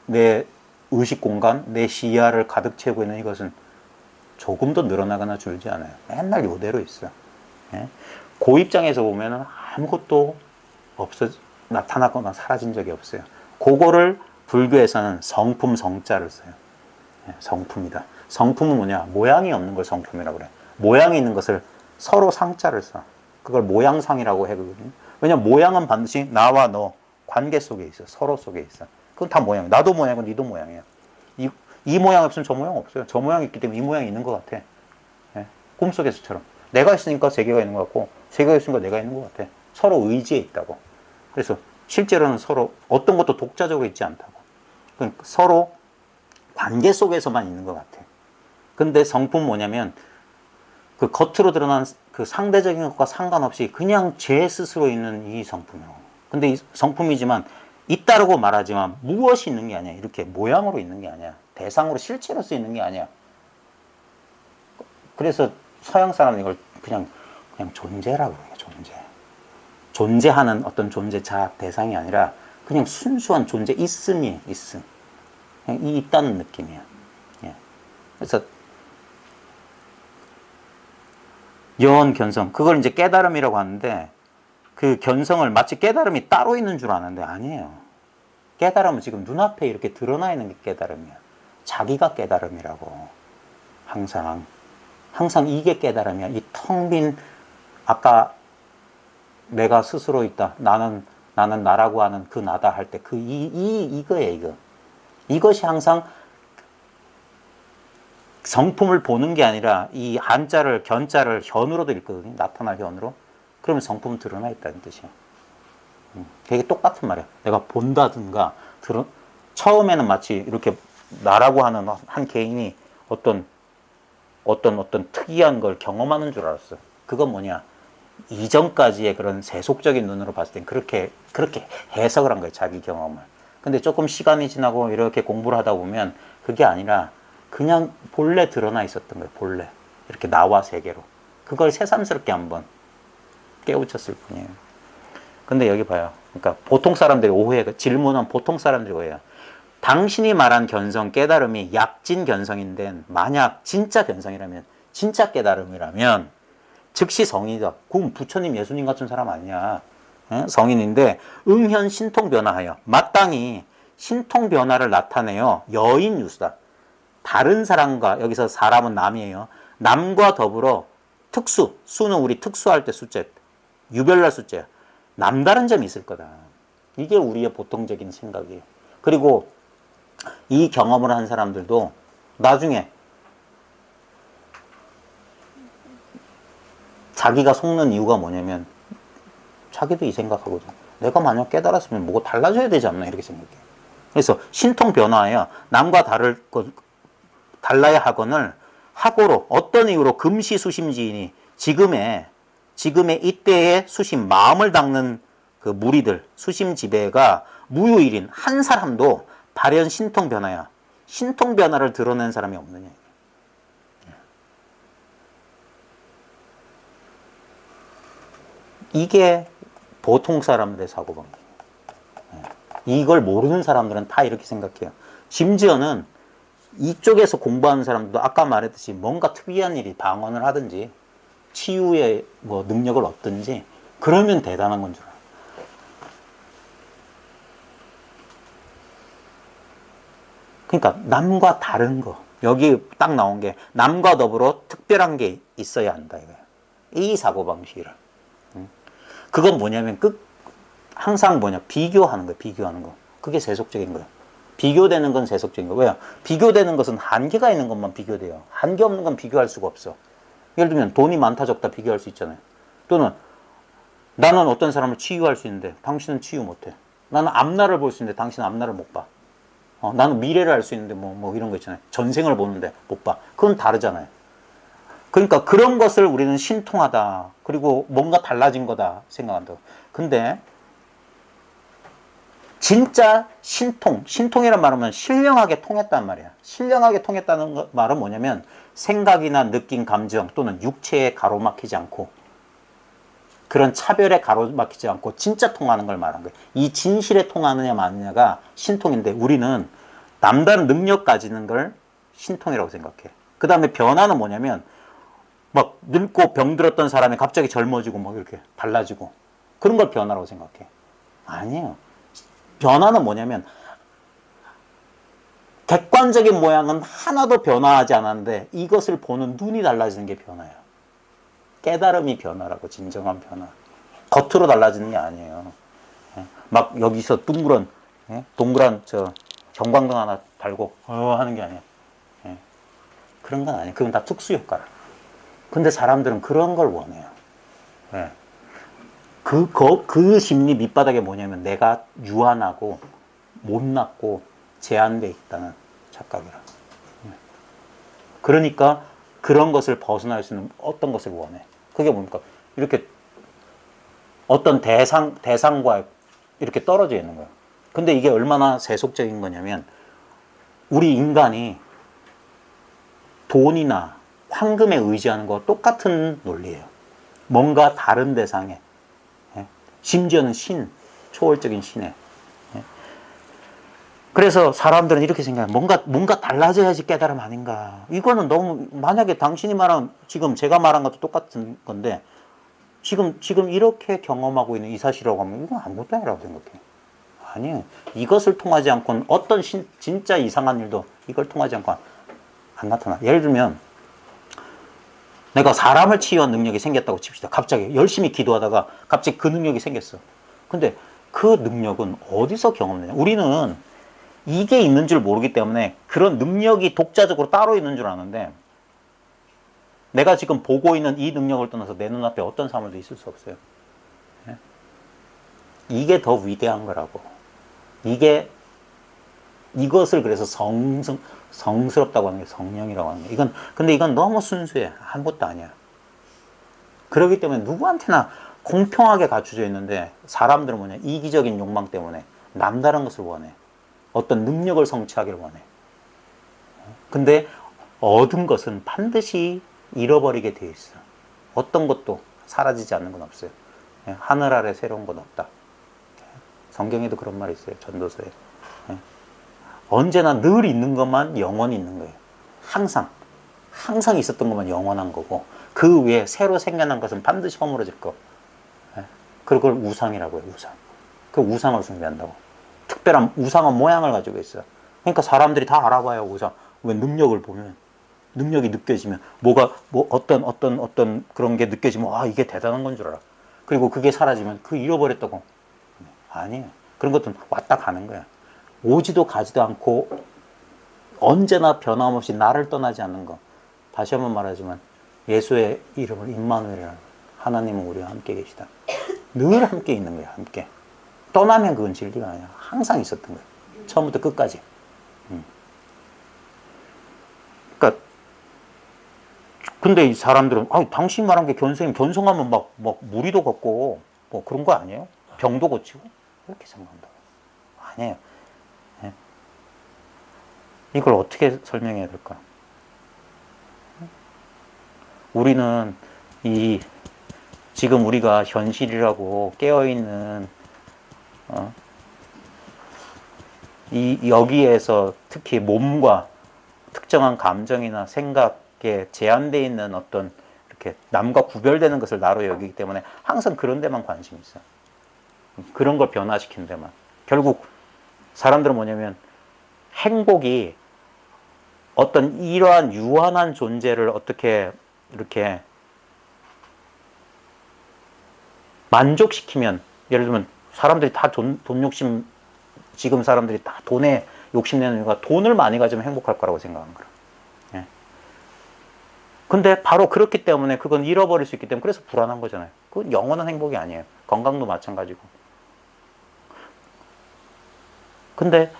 내 의식 공간, 내 시야를 가득 채우고 있는 이것은 조금도 늘어나거나 줄지 않아요. 맨날 이대로 있어요. 예? 그 입장에서 보면 아무것도 나타나거나 사라진 적이 없어요. 그거를 불교에서는 성품 성자를 써요. 예, 성품이다. 성품은 뭐냐? 모양이 없는 걸 성품이라고 그래. 모양이 있는 것을 서로 상자를 써. 그걸 모양상이라고 하거든요. 왜냐면 모양은 반드시 나와 너 관계 속에 있어. 서로 속에 있어. 그건 다 모양이야. 나도 모양이고 니도 모양이야. 이 모양 없으면 저 모양 없어요. 저 모양이 있기 때문에 이 모양이 있는 것 같아. 예? 꿈속에서처럼. 내가 있으니까 세계가 있는 것 같고 세계가 있으니까 내가 있는 것 같아. 서로 의지에 있다고. 그래서 실제로는 서로 어떤 것도 독자적으로 있지 않다고. 그러니까 서로 관계 속에서만 있는 것 같아. 근데 성품은 뭐냐면 그 겉으로 드러난 그 상대적인 것과 상관없이 그냥 제 스스로 있는 이 성품이라고. 근데 이 성품이지만 있다라고 말하지만 무엇이 있는 게 아니야. 이렇게 모양으로 있는 게 아니야. 대상으로 실체로서 있는 게 아니야. 그래서 서양 사람은 이걸 그냥 존재라고 해요. 존재. 존재하는 어떤 존재자 대상이 아니라 그냥 순수한 존재 있음이에요. 있음. 그냥 있다는 느낌이야. 예. 그래서 견성 그걸 이제 깨달음이라고 하는데 그 견성을 마치 깨달음이 따로 있는 줄 아는데 아니에요. 깨달음은 지금 눈앞에 이렇게 드러나 있는 게 깨달음이야. 자기가 깨달음이라고. 항상 이게 깨달음이야. 이 텅 빈 아까 내가 스스로 있다. 나는 나라고 하는 그 나다 할 때 이거예요. 이거. 이것이 항상 성품을 보는 게 아니라 이 한자를 견자를 현으로도 읽거든요. 나타날 현으로. 그러면 성품은 드러나 있다는 뜻이야. 되게 똑같은 말이야. 내가 본다든가 처음에는 마치 이렇게 나라고 하는 한 개인이 어떤 특이한 걸 경험하는 줄 알았어. 그건 뭐냐? 이전까지의 그런 세속적인 눈으로 봤을 땐 그렇게 해석을 한 거예요, 자기 경험을. 근데 조금 시간이 지나고 이렇게 공부를 하다 보면 그게 아니라 그냥 본래 드러나 있었던 거예요, 본래. 이렇게 나와 세계로. 그걸 새삼스럽게 한번 깨우쳤을 뿐이에요. 근데 여기 봐요. 그러니까 보통 사람들이 오해, 질문은 보통 사람들이 오해해요. 당신이 말한 견성, 깨달음이 약진 견성인데 만약 진짜 견성이라면, 진짜 깨달음이라면 즉시 성인이다. 그럼 부처님, 예수님 같은 사람 아니냐. 성인인데 응현 신통 변화하여 마땅히 신통 변화를 나타내요. 여인 유수다. 다른 사람과, 여기서 사람은 남이에요. 남과 더불어 특수, 수는 우리 특수할 때 수재, 유별날 수재야. 남다른 점이 있을 거다. 이게 우리의 보통적인 생각이에요. 그리고 이 경험을 한 사람들도 나중에 자기가 속는 이유가 뭐냐면 자기도 이 생각하거든. 내가 만약 깨달았으면 뭐가 달라져야 되지 않나 이렇게 생각해. 그래서 신통 변화하여 남과 달라야 하거늘 하고로 어떤 이유로 금시 수심지인이 지금의 이때의 수심, 마음을 닦는 그 무리들, 수심 지배가 무유일인 한 사람도 발현 신통 변화야. 신통 변화를 드러낸 사람이 없느냐. 이게 보통 사람들의 사고방식. 이걸 모르는 사람들은 다 이렇게 생각해요. 심지어는 이쪽에서 공부하는 사람들도 아까 말했듯이 뭔가 특이한 일이 방언을 하든지 치유의 뭐 능력을 얻든지 그러면 대단한 건 줄 알아요. 그러니까 남과 다른 거, 여기 딱 나온 게 남과 더불어 특별한 게 있어야 한다 이거예요. 이 사고방식이라. 그건 뭐냐면 항상 비교하는 거예요. 비교하는 거. 그게 세속적인 거예요. 비교되는 건 세속적인 거예요. 왜요? 비교되는 것은 한계가 있는 것만 비교돼요. 한계 없는 건 비교할 수가 없어. 예를 들면 돈이 많다 적다 비교할 수 있잖아요. 또는 나는 어떤 사람을 치유할 수 있는데 당신은 치유 못해. 나는 앞날을 볼 수 있는데 당신은 앞날을 못 봐. 나는 미래를 알 수 있는데 뭐 이런 거 있잖아요. 전생을 보는데 못 봐. 그건 다르잖아요. 그러니까 그런 것을 우리는 신통하다. 그리고 뭔가 달라진 거다 생각한다. 근데 진짜 신통이란 말은 신령하게 통했단 말이야. 신령하게 통했다는 말은 뭐냐면 생각이나 느낌, 감정 또는 육체에 가로막히지 않고 그런 차별에 가로막히지 않고 진짜 통하는 걸 말한 거예요. 이 진실에 통하느냐 마느냐가 신통인데 우리는 남다른 능력 가지는 걸 신통이라고 생각해. 그 다음에 변화는 뭐냐면 막 늙고 병들었던 사람이 갑자기 젊어지고 막 이렇게 달라지고 그런 걸 변화라고 생각해. 아니에요. 변화는 뭐냐면 객관적인 모양은 하나도 변화하지 않았는데 이것을 보는 눈이 달라지는 게 변화예요. 깨달음이 변화라고. 진정한 변화. 겉으로 달라지는 게 아니에요. 막 여기서 동그란 경광등 하나 달고 하는 게 아니에요. 그런 건 아니에요. 그건 다 특수 효과라. 근데 사람들은 그런 걸 원해요. 그 심리 밑바닥에 뭐냐면 내가 유한하고 못났고 제한되어 있다는 착각이라. 그러니까 그런 것을 벗어날 수 있는 어떤 것을 원해. 그게 뭡니까? 이렇게 어떤 대상과 이렇게 떨어져 있는 거예요. 근데 이게 얼마나 세속적인 거냐면 우리 인간이 돈이나 황금에 의지하는 거 똑같은 논리예요. 뭔가 다른 대상에, 심지어는 초월적인 신에. 그래서 사람들은 이렇게 생각해요. 뭔가 달라져야지 깨달음 아닌가. 이거는 너무, 만약에 당신이 지금 제가 말한 것도 똑같은 건데, 지금 이렇게 경험하고 있는 이 사실이라고 하면 이건 아무것도 아니라고 생각해요. 아니에요. 이것을 통하지 않고는 어떤 진짜 이상한 일도 이걸 통하지 않고 안 나타나. 예를 들면, 내가 사람을 치유한 능력이 생겼다고 칩시다. 갑자기 열심히 기도하다가 갑자기 그 능력이 생겼어. 근데 그 능력은 어디서 경험되냐? 우리는 이게 있는 줄 모르기 때문에 그런 능력이 독자적으로 따로 있는 줄 아는데 내가 지금 보고 있는 이 능력을 떠나서 내 눈앞에 어떤 사물도 있을 수 없어요. 이게 더 위대한 거라고. 이것을 그래서 성스럽다고 하는 게 성령이라고 하는 게. 근데 이건 너무 순수해. 아무것도 아니야. 그렇기 때문에 누구한테나 공평하게 갖춰져 있는데 사람들은 뭐냐? 이기적인 욕망 때문에 남다른 것을 원해. 어떤 능력을 성취하기를 원해. 근데 얻은 것은 반드시 잃어버리게 돼 있어. 어떤 것도 사라지지 않는 건 없어요. 하늘 아래 새로운 건 없다. 성경에도 그런 말이 있어요. 전도서에. 언제나 늘 있는 것만 영원히 있는 거예요. 항상 있었던 것만 영원한 거고 그 위에 새로 생겨난 것은 반드시 허물어질 거. 그걸 우상이라고 해요. 우상. 그 우상을 숭배한다고. 특별한 우상한 모양을 가지고 있어요. 그러니까 사람들이 다 알아봐요. 우상. 왜 능력을 보면 능력이 느껴지면 어떤 그런 게 느껴지면 아 이게 대단한 건 줄 알아. 그리고 그게 사라지면 그 잃어버렸다고. 아니에요. 그런 것도 왔다 가는 거야. 오지도 가지도 않고 언제나 변함없이 나를 떠나지 않는 거. 다시 한번 말하지만 예수의 이름을 임마누엘이라는 하나님은 우리와 함께 계시다. 늘 함께 있는 거야. 함께. 떠나면 그건 진리가 아니야. 항상 있었던 거야. 처음부터 끝까지. 그러니까 근데 이 사람들은 당신 말한 게 견성하면 막 무리도 걷고 뭐 그런 거 아니에요? 병도 고치고 이렇게 생각한다고. 아니에요. 네? 이걸 어떻게 설명해야 될까? 우리는 지금 우리가 현실이라고 깨어있는 여기에서 특히 몸과 특정한 감정이나 생각에 제한되어 있는 어떤 이렇게 남과 구별되는 것을 나로 여기기 때문에 항상 그런 데만 관심이 있어요. 그런 걸 변화시키는 데만. 결국 사람들은 뭐냐면 행복이 어떤 이러한 유한한 존재를 어떻게 이렇게 만족시키면, 예를 들면 사람들이 다 돈 욕심, 지금 사람들이 다 돈에 욕심내는 이유가 돈을 많이 가지면 행복할 거라고 생각하는 거라. 예. 근데 바로 그렇기 때문에 그건 잃어버릴 수 있기 때문에 그래서 불안한 거잖아요. 그건 영원한 행복이 아니에요. 건강도 마찬가지고. 근데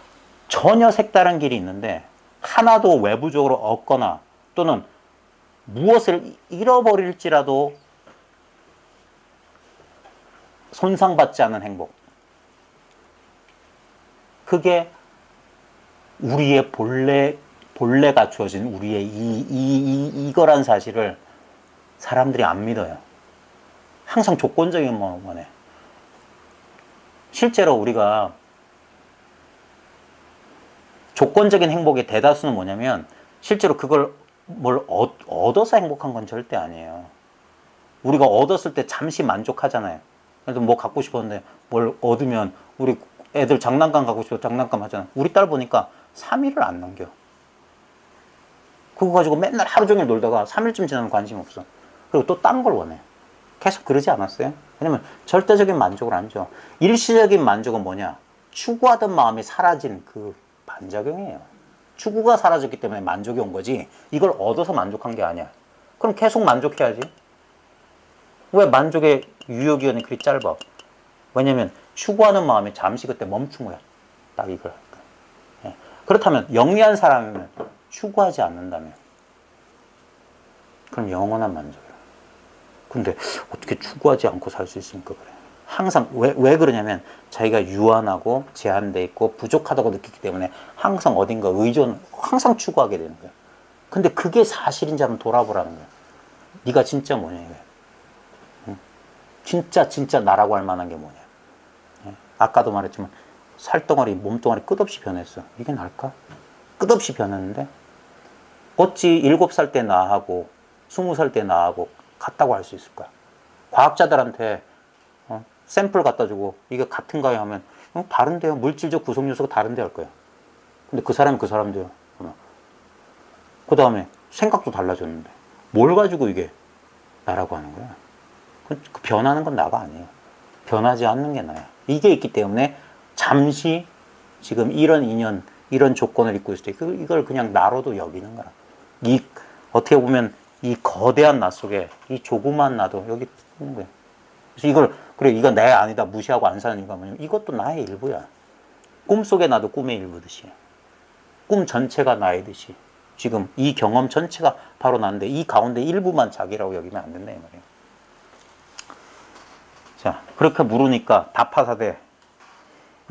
전혀 색다른 길이 있는데 하나도 외부적으로 얻거나 또는 무엇을 잃어버릴지라도 손상받지 않은 행복. 그게 우리의 본래가 주어진 우리의 이거란 사실을 사람들이 안 믿어요. 항상 조건적인 것만 원해. 실제로 우리가 조건적인 행복의 대다수는 뭐냐면 실제로 그걸 뭘 얻어서 행복한 건 절대 아니에요. 우리가 얻었을 때 잠시 만족하잖아요. 그래도 뭐 갖고 싶었는데 뭘 얻으면 우리 애들 장난감 갖고 싶어 장난감 하잖아. 우리 딸 보니까 3일을 안 넘겨. 그거 가지고 맨날 하루 종일 놀다가 3일쯤 지나면 관심 없어. 그리고 또 딴 걸 원해. 계속 그러지 않았어요? 왜냐면 절대적인 만족을 안 줘. 일시적인 만족은 뭐냐? 추구하던 마음이 사라진 그 반작용이에요. 추구가 사라졌기 때문에 만족이 온 거지 이걸 얻어서 만족한 게 아니야. 그럼 계속 만족해야지. 왜 만족의 유효기간이 그리 짧아? 왜냐면 추구하는 마음이 잠시 그때 멈춘 거야. 딱 이걸. 예. 그렇다면 영리한 사람이면 추구하지 않는다면 그럼 영원한 만족이야. 근데 어떻게 추구하지 않고 살 수 있습니까? 그래. 항상 왜 그러냐면 자기가 유한하고 제한돼 있고 부족하다고 느끼기 때문에 항상 어딘가 항상 추구하게 되는 거야. 근데 그게 사실인지 한번 돌아보라는 거야. 네가 진짜 뭐냐 이거야. 응? 진짜 나라고 할 만한 게 뭐냐. 아까도 말했지만 살덩어리, 몸뚱아리 끝없이 변했어. 이게 날까? 끝없이 변했는데 어찌 7살 때 나하고 20살 때 나하고 같다고 할 수 있을까? 과학자들한테 샘플 갖다 주고 이게 같은가요 하면 다른데요. 물질적 구성 요소가 다른데 할 거야. 근데 그 사람이 그 사람도요. 그 다음에 생각도 달라졌는데 뭘 가지고 이게 나라고 하는 거야? 그 변하는 건 나가 아니에요. 변하지 않는 게 나야. 이게 있기 때문에 잠시 지금 이런 인연, 이런 조건을 입고 있을 때 이걸 그냥 나로도 여기는 거야. 어떻게 보면 이 거대한 나 속에 이 조그만 나도 여기 있는 거야. 그래서 이건 내 아니다 무시하고 안 사는 이유가 뭐냐면 이것도 나의 일부야. 꿈속에 나도 꿈의 일부듯이. 꿈 전체가 나이듯이. 지금 이 경험 전체가 바로 나인데 이 가운데 일부만 자기라고 여기면 안 된다 이 말이에요. 자, 그렇게 물으니까 답하사대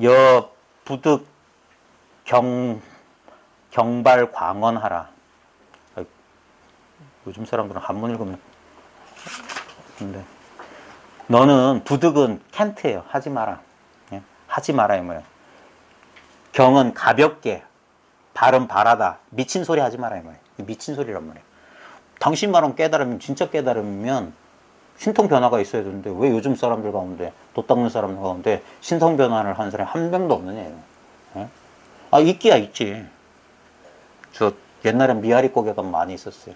여 부득 경발 광언하라. 요즘 사람들은 한문 읽으면 근데 너는 부득은 캔트예요. 하지 마라. 예? 하지 마라 이 말이에요. 경은 가볍게, 발은 바라다. 미친 소리 하지 마라 이 말이에요. 미친 소리란 말이에요. 당신 말은 깨달으면 진짜 깨달으면 신통 변화가 있어야 되는데 왜 요즘 사람들 가운데 도 닦는 사람들 가운데 신통 변화를 하는 사람이 한 명도 없느냐요. 예? 아 있기야 있지. 저 옛날엔 미아리 고개가 많이 있었어요.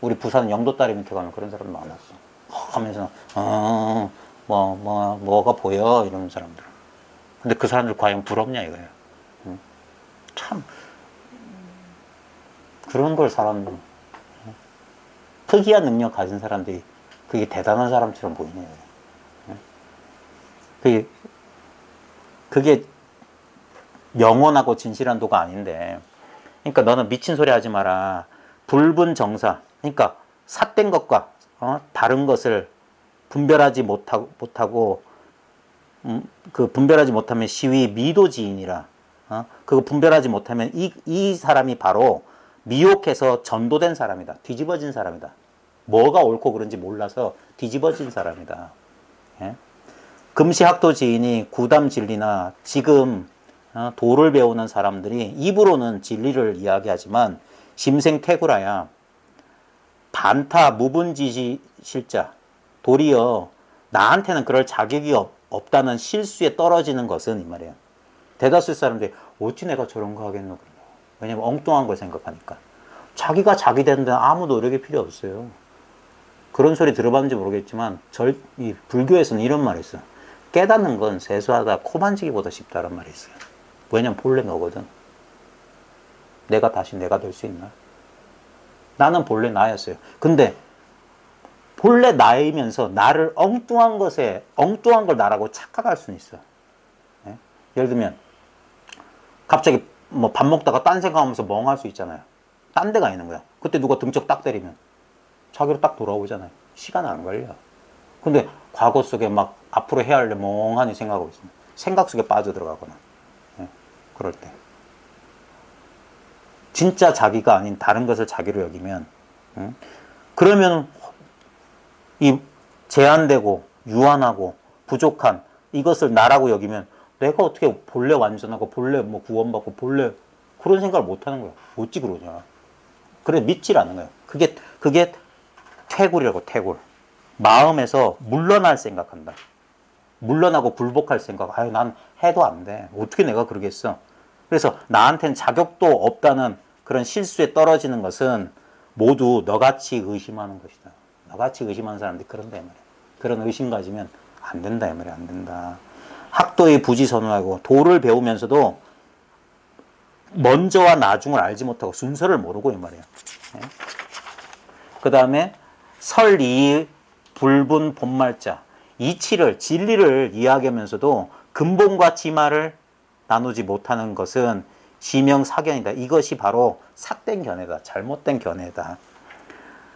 우리 부산 영도다리 밑에 가면 그런 사람 많았어. 하면서 뭐가 보여 이러는 사람들. 근데 그 사람들 과연 부럽냐 이거예요. 참 그런 걸 사람들 특이한 능력 가진 사람들이 그게 대단한 사람처럼 보이네요. 그게 영원하고 진실한 도가 아닌데, 그러니까 너는 미친 소리 하지 마라. 불분정사, 그러니까 삿된 것과 다른 것을 분별하지 못하고 그 분별하지 못하면 시위 미도지인이라. 그거 분별하지 못하면 이 사람이 바로 미혹해서 전도된 사람이다. 뒤집어진 사람이다. 뭐가 옳고 그른지 몰라서 뒤집어진 사람이다. 예? 금시학도 지인이 구담 진리나 지금 도를 배우는 사람들이 입으로는 진리를 이야기하지만 심생태구라야 반타 무분지실자 도리어 나한테는 그럴 자격이 없다는 실수에 떨어지는 것은 이 말이에요. 대다수 사람들이 어찌 내가 저런 거 하겠노. 왜냐면 엉뚱한 걸 생각하니까. 자기가 자기 되는데 아무 노력이 필요 없어요. 그런 소리 들어봤는지 모르겠지만 이 불교에서는 이런 말이 있어요. 깨닫는 건 세수하다 코 만지기보다 쉽다란 말이 있어요. 왜냐면 본래 너거든. 내가 다시 내가 될 수 있나? 나는 본래 나였어요. 근데 본래 나이면서 나를 엉뚱한 걸 나라고 착각할 수는 있어. 예? 예를 들면 갑자기 뭐 밥 먹다가 딴 생각하면서 멍할 수 있잖아요. 딴 데가 있는 거야. 그때 누가 등짝 딱 때리면 자기로 딱 돌아오잖아요. 시간 안 걸려. 근데 과거 속에 막 앞으로 해야 할 일 멍하니 생각하고 있습니다. 생각 속에 빠져들어가거나. 예, 그럴 때. 진짜 자기가 아닌 다른 것을 자기로 여기면, 그러면 이 제한되고 유한하고 부족한 이것을 나라고 여기면 내가 어떻게 본래 완전하고 본래 뭐 구원받고 본래 그런 생각을 못 하는 거야. 어찌 그러냐. 그래 믿질 않는 거예요. 그게 퇴굴이라고 퇴굴. 마음에서 물러날 생각한다. 물러나고 굴복할 생각. 아유 난 해도 안 돼. 어떻게 내가 그러겠어. 그래서 나한테는 자격도 없다는 그런 실수에 떨어지는 것은 모두 너같이 의심하는 것이다. 너같이 의심하는 사람들이 그런다 이 말이야. 그런 의심 가지면 안 된다 이 말이야. 안 된다. 학도의 부지선우하고 도를 배우면서도 먼저와 나중을 알지 못하고 순서를 모르고 이 말이야. 그 다음에 설이 불분 본말자 이치를 진리를 이야기하면서도 근본과 지말을 나누지 못하는 것은 시명사견이다. 이것이 바로 삿된 견해다. 잘못된 견해다.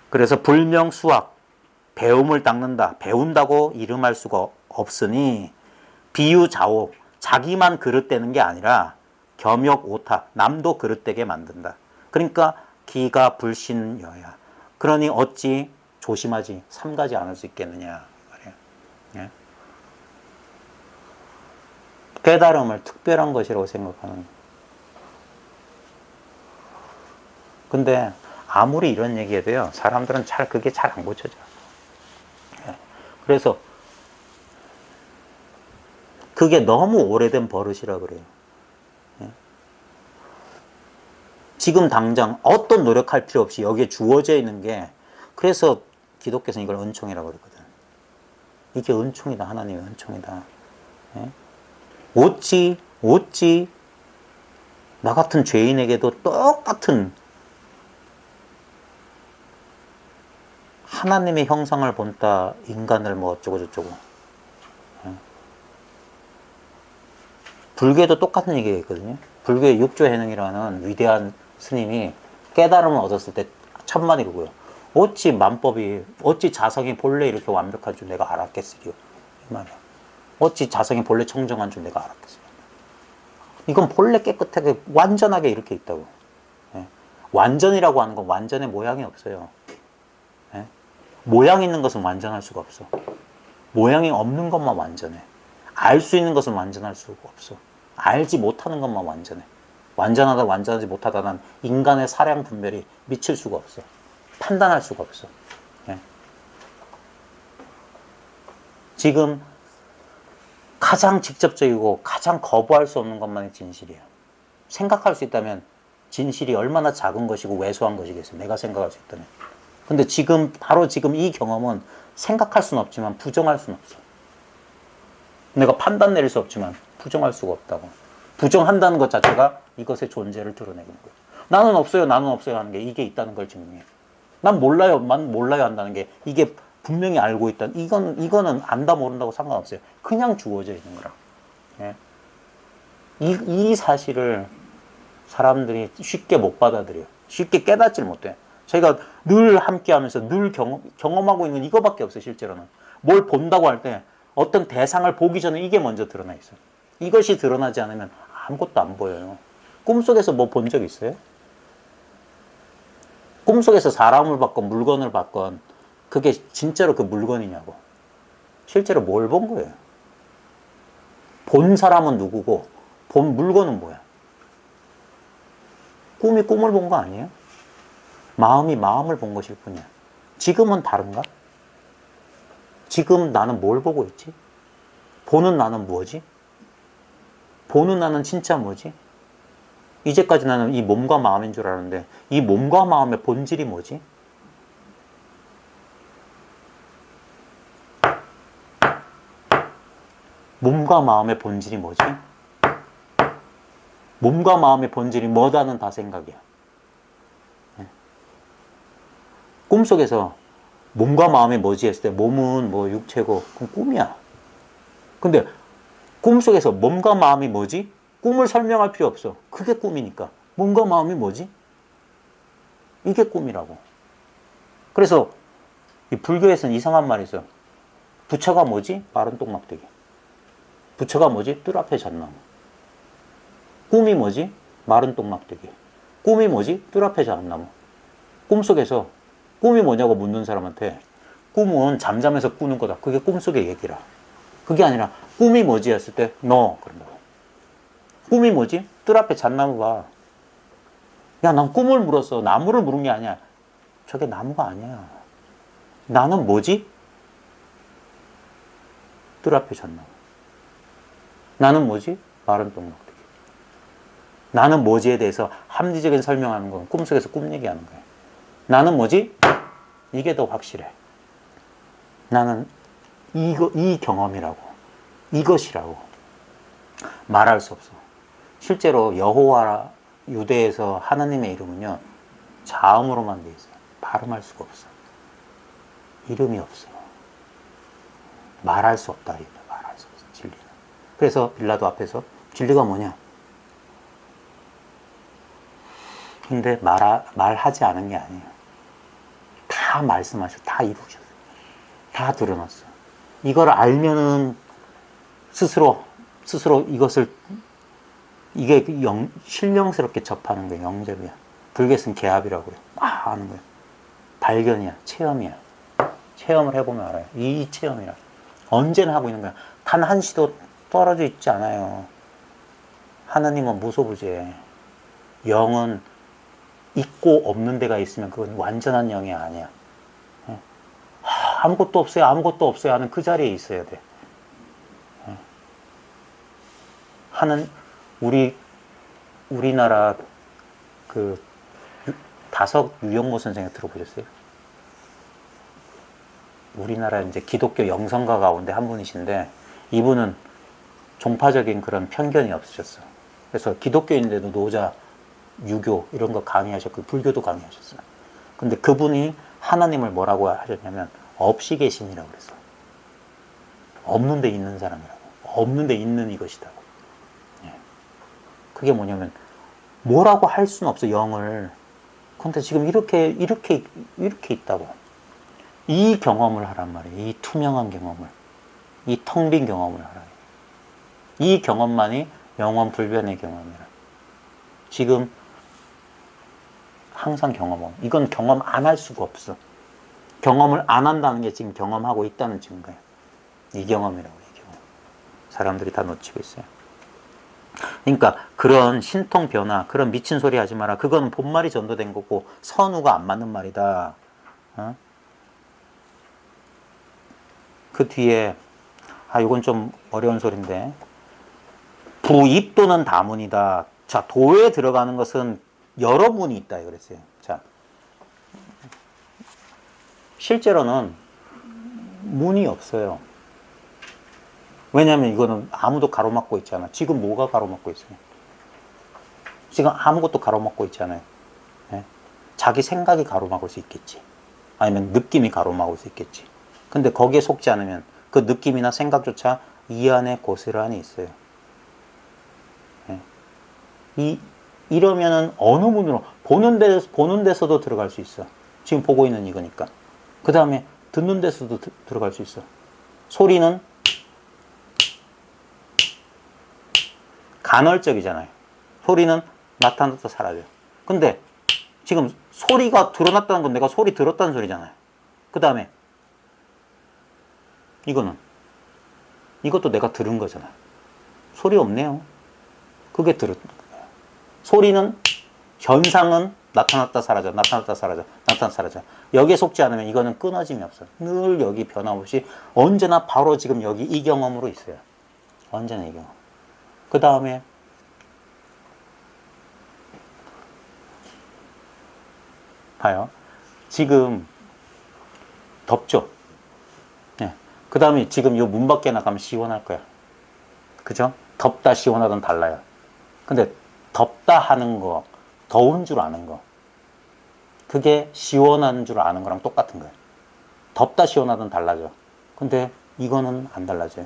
그래서 불명수학 배움을 닦는다. 배운다고 이름할 수가 없으니 비유자옥 자기만 그릇되는 게 아니라 겸욕 오탁 남도 그릇되게 만든다. 그러니까 기가 불신여야. 그러니 어찌 조심하지 삼가지 않을 수 있겠느냐 말이에요. 예? 깨달음을 특별한 것이라고 생각하는. 근데 아무리 이런 얘기해도요 사람들은 그게 잘 안 고쳐져. 예? 그래서 그게 너무 오래된 버릇이라 그래요. 예? 지금 당장 어떤 노력할 필요 없이 여기에 주어져 있는 게 그래서 기독교에서는 이걸 은총이라고 그러거든. 이게 은총이다. 하나님의 은총이다. 예? 어찌 나 같은 죄인에게도 똑같은 하나님의 형상을 본따 인간을 뭐 어쩌고 저쩌고. 예? 불교에도 똑같은 얘기가 있거든요. 불교의 육조해능이라는 위대한 스님이 깨달음을 얻었을 때 천만 이루고요. 어찌 만법이 어찌 자성이 본래 이렇게 완벽할 줄 내가 알았겠으리요. 이 말이야. 어찌 자성이 본래 청정한 줄 내가 알았겠습니까? 이건 본래 깨끗하게 완전하게 이렇게 있다고. 예? 완전이라고 하는 건 완전의 모양이 없어요. 예? 모양 있는 것은 완전할 수가 없어. 모양이 없는 것만 완전해. 알 수 있는 것은 완전할 수가 없어. 알지 못하는 것만 완전해. 완전하다 완전하지 못하다는 인간의 사량 분별이 미칠 수가 없어. 판단할 수가 없어. 예? 지금 가장 직접적이고 가장 거부할 수 없는 것만이 진실이에요. 생각할 수 있다면 진실이 얼마나 작은 것이고 왜소한 것이겠어요. 내가 생각할 수 있다면. 근데 지금 바로 지금 이 경험은 생각할 수는 없지만 부정할 수는 없어. 내가 판단 내릴 수 없지만 부정할 수가 없다고. 부정한다는 것 자체가 이것의 존재를 드러내는 거예요. 나는 없어요, 나는 없어요 하는 게 이게 있다는 걸 증명해. 난 몰라요, 난 몰라요 한다는 게 이게 분명히 알고 있다. 이거는 안다 모른다고 상관없어요. 그냥 주어져 있는 거라. 예? 이 사실을 사람들이 쉽게 못 받아들여요. 쉽게 깨닫질 못해. 저희가 늘 함께하면서 늘 경험하고 있는 이거밖에 없어요. 실제로는. 뭘 본다고 할 때 어떤 대상을 보기 전에 이게 먼저 드러나 있어요. 이것이 드러나지 않으면 아무것도 안 보여요. 꿈속에서 뭐 본 적 있어요? 꿈속에서 사람을 봤건 물건을 봤건 그게 진짜로 그 물건이냐고. 실제로 뭘 본 거예요? 본 사람은 누구고 본 물건은 뭐야? 꿈이 꿈을 본 거 아니에요? 마음이 마음을 본 것일 뿐이야. 지금은 다른가? 지금 나는 뭘 보고 있지? 보는 나는 뭐지? 보는 나는 진짜 뭐지? 이제까지 나는 이 몸과 마음인 줄 알았는데 이 몸과 마음의 본질이 뭐지? 몸과 마음의 본질이 뭐지? 몸과 마음의 본질이 뭐다는 다 생각이야. 꿈속에서 몸과 마음이 뭐지 했을 때 몸은 뭐 육체고 그건 꿈이야. 근데 꿈속에서 몸과 마음이 뭐지? 꿈을 설명할 필요 없어. 그게 꿈이니까. 몸과 마음이 뭐지? 이게 꿈이라고. 그래서 이 불교에서는 이상한 말이 있어요. 부처가 뭐지? 마른 똥막대기. 부처가 뭐지? 뜰 앞에 잣나무. 꿈이 뭐지? 마른 똥막대기. 꿈이 뭐지? 뜰 앞에 잣나무. 꿈속에서 꿈이 뭐냐고 묻는 사람한테 꿈은 잠잠해서 꾸는 거다. 그게 꿈속의 얘기라. 그게 아니라 꿈이 뭐지 했을 때 너 그런다고. 꿈이 뭐지? 뜰 앞에 잣나무 봐. 야, 난 꿈을 물었어. 나무를 물은 게 아니야. 저게 나무가 아니야. 나는 뭐지? 뜰 앞에 잣나무. 나는 뭐지? 마른 똥막대기. 나는 뭐지에 대해서 합리적인 설명하는 건 꿈속에서 꿈 얘기하는 거야. 나는 뭐지? 이게 더 확실해. 나는 이 경험이라고. 이것이라고. 말할 수 없어. 실제로 여호와 유대에서 하나님의 이름은요. 자음으로만 돼 있어요. 발음할 수가 없어. 이름이 없어. 말할 수 없다. 말할 수 없어. 진리는. 그래서 빌라도 앞에서 진리가 뭐냐? 근데 말하지 않은 게 아니에요. 다 말씀하셔. 다 이루셨어요. 다 드러났어. 이걸 알면은 스스로 이것을 이게 신령스럽게 접하는 거예요. 영접이야. 불교에서는 개합이라고 그래요. 아는 거예요. 발견이야. 체험이야. 체험을 해보면 알아요. 이 체험이야. 언제나 하고 있는 거야. 단 한시도 떨어져 있지 않아요. 하나님은 무소부재. 영은 있고 없는 데가 있으면 그건 완전한 영이 아니야. 아무것도 없어요. 아무것도 없어요. 하는 그 자리에 있어야 돼. 하는 우리나라 그 다석 유영모 선생님 들어보셨어요? 우리나라 이제 기독교 영성가 가운데 한 분이신데 이분은 종파적인 그런 편견이 없으셨어. 그래서 기독교인데도 노자, 유교 이런 거 강의하셨고 불교도 강의하셨어요. 근데 그분이 하나님을 뭐라고 하셨냐면 없이 계심이라고 그랬어. 없는 데 있는 사람이라고. 없는 데 있는 이것이다. 그게 뭐냐면 뭐라고 할 수는 없어. 영을. 근데 지금 이렇게 있다고. 이 경험을 하란 말이에요. 이 투명한 경험을. 이 텅 빈 경험을 하라. 이 경험만이 영원 불변의 경험이라. 지금 항상 경험하고. 이건 경험 안 할 수가 없어. 경험을 안 한다는 게 지금 경험하고 있다는 증거예요. 이 경험이라고, 이 경험. 사람들이 다 놓치고 있어요. 그러니까 그런 신통 변화, 그런 미친 소리 하지 마라. 그거는 본말이 전도된 거고 선우가 안 맞는 말이다. 어? 그 뒤에 이건 좀 어려운 소리인데 부입도는 다문이다. 자, 도에 들어가는 것은 여러 문이 있다 그랬어요. 자, 실제로는 문이 없어요. 왜냐하면 이거는 아무도 가로막고 있잖아. 지금 뭐가 가로막고 있어요? 지금 아무것도 가로막고 있잖아요. 네? 자기 생각이 가로막을 수 있겠지. 아니면 느낌이 가로막을 수 있겠지. 근데 거기에 속지 않으면 그 느낌이나 생각조차 이 안에 고스란히 있어요. 네? 이러면은 어느 문으로 보는 데서도 들어갈 수 있어. 지금 보고 있는 이거니까. 그 다음에 듣는 데서도 들어갈 수 있어. 소리는 간헐적이잖아요. 소리는 나타났다 사라져. 근데 지금 소리가 드러났다는 건 내가 소리 들었다는 소리잖아요. 그 다음에 이것도 내가 들은 거잖아요. 소리 없네요. 그게 들었던 거예요. 소리는 현상은 나타났다 사라져, 나타났다 사라져, 나타났다 사라져. 여기에 속지 않으면 이거는 끊어짐이 없어요. 늘 여기 변함없이 언제나 바로 지금 여기 이 경험으로 있어요. 언제나 이 경험. 그 다음에 봐요. 지금 덥죠? 네. 그 다음에 지금 이 문 밖에 나가면 시원할 거야. 그죠? 덥다 시원하든 달라요. 근데 덥다 하는 거, 더운 줄 아는 거, 그게 시원한 줄 아는 거랑 똑같은 거예요. 덥다 시원하든 달라져. 근데 이거는 안 달라져요.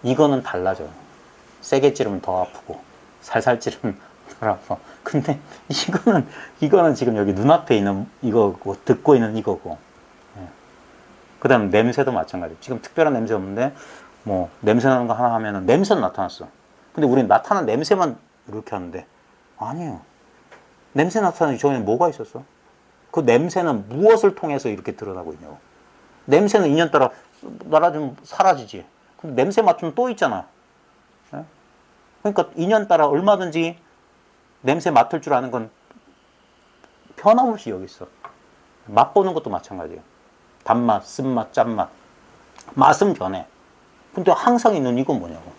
이거는 달라져요. 세게 찌르면 더 아프고 살살 찌르면 덜 아파. 근데 이거는 지금 여기 눈앞에 있는 이거고 듣고 있는 이거고. 그 다음 냄새도 마찬가지. 지금 특별한 냄새 없는데 뭐 냄새 나는 거 하나 하면은 냄새는 나타났어. 근데 우리는 나타난 냄새만 이렇게 하는데 아니에요. 냄새 나타나기 전에 뭐가 있었어? 그 냄새는 무엇을 통해서 이렇게 드러나고 있냐고. 냄새는 인연 따라 나라좀 사라지지. 근데 냄새 맡으면 또 있잖아. 그러니까 인연 따라 얼마든지 냄새 맡을 줄 아는 건 변함없이 여기 있어. 맛보는 것도 마찬가지예요. 단맛, 쓴맛, 짠맛. 맛은 변해. 근데 항상 있는 이건 뭐냐고.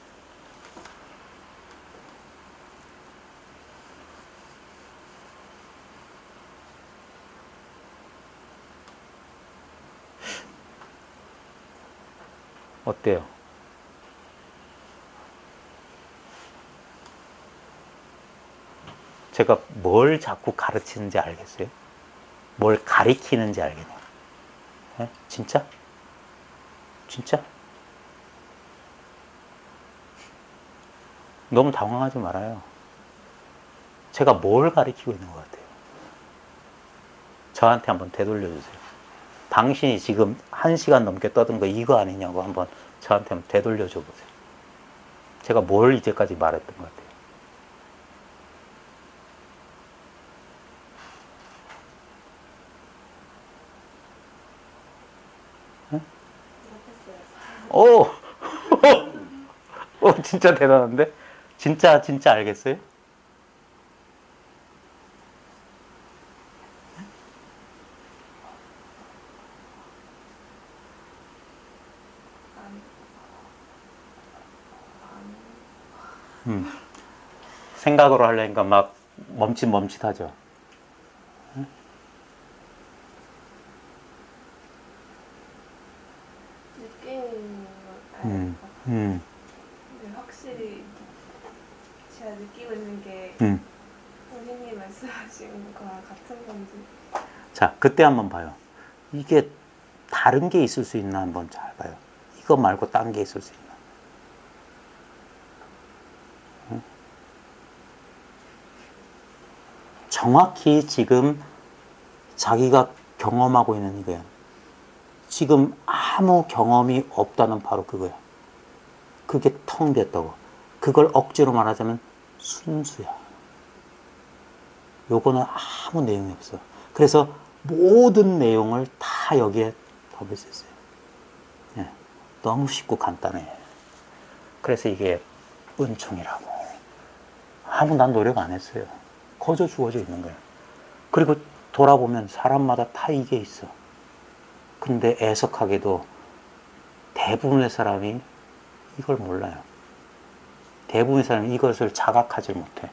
어때요? 제가 뭘 자꾸 가르치는지 알겠어요? 뭘 가리키는지 알겠네요. 네? 진짜? 진짜? 너무 당황하지 말아요. 제가 뭘 가리키고 있는 것 같아요? 저한테 한번 되돌려주세요. 당신이 지금 1시간 넘게 떠든 거 이거 아니냐고 한번 저한테 한번 되돌려줘 보세요. 제가 뭘 이제까지 말했던 것 같아요? 오! 진짜 대단한데? 진짜 알겠어요? 생각으로 하려니까 막 멈칫멈칫하죠. 느낌은 음, 알것 음, 근데 확실히 제가 느끼고 있는 게 음. 선생님이 말씀하신 거랑 같은 건지. 자, 그때 한번 봐요. 이게 다른 게 있을 수 있나 한번 잘 봐요. 이거 말고 딴 게 있을 수 있나. 정확히 지금 자기가 경험하고 있는 이거야. 지금 아무 경험이 없다는 바로 그거야. 그게 텅 비었다고. 그걸 억지로 말하자면 순수야. 요거는 아무 내용이 없어. 그래서 모든 내용을 다 여기에 담을 수 있어요. 예, 너무 쉽고 간단해. 그래서 이게 은총이라고. 아무 난 노력 안 했어요. 거저 주어져 있는 거예요. 그리고 돌아보면 사람마다 다 이게 있어. 근데 애석하게도 대부분의 사람이 이걸 몰라요. 대부분의 사람이 이것을 자각하지 못해.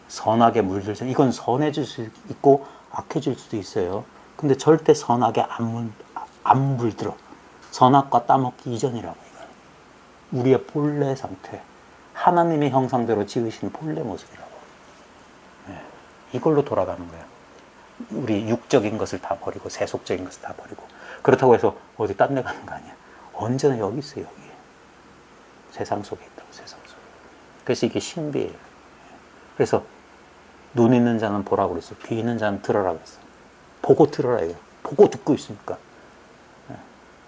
선하게 물들죠. 이건 선해질 수 있고 악해질 수도 있어요. 근데 절대 선하게 안 물들어. 선악과 따먹기 이전이라고. 이건 우리의 본래 상태, 하나님의 형상대로 지으신 본래 모습이라고. 네. 이걸로 돌아가는 거예요. 우리 육적인 것을 다 버리고 세속적인 것을 다 버리고. 그렇다고 해서 어디 딴 데 가는 거 아니야. 언제나 여기 있어요. 여기. 세상 속에 있다고. 세상 속에. 그래서 이게 신비예요. 그래서 눈 있는 자는 보라고 그랬어. 귀 있는 자는 들으라고 그랬어. 보고 들으라 이거. 보고 듣고 있으니까. 네.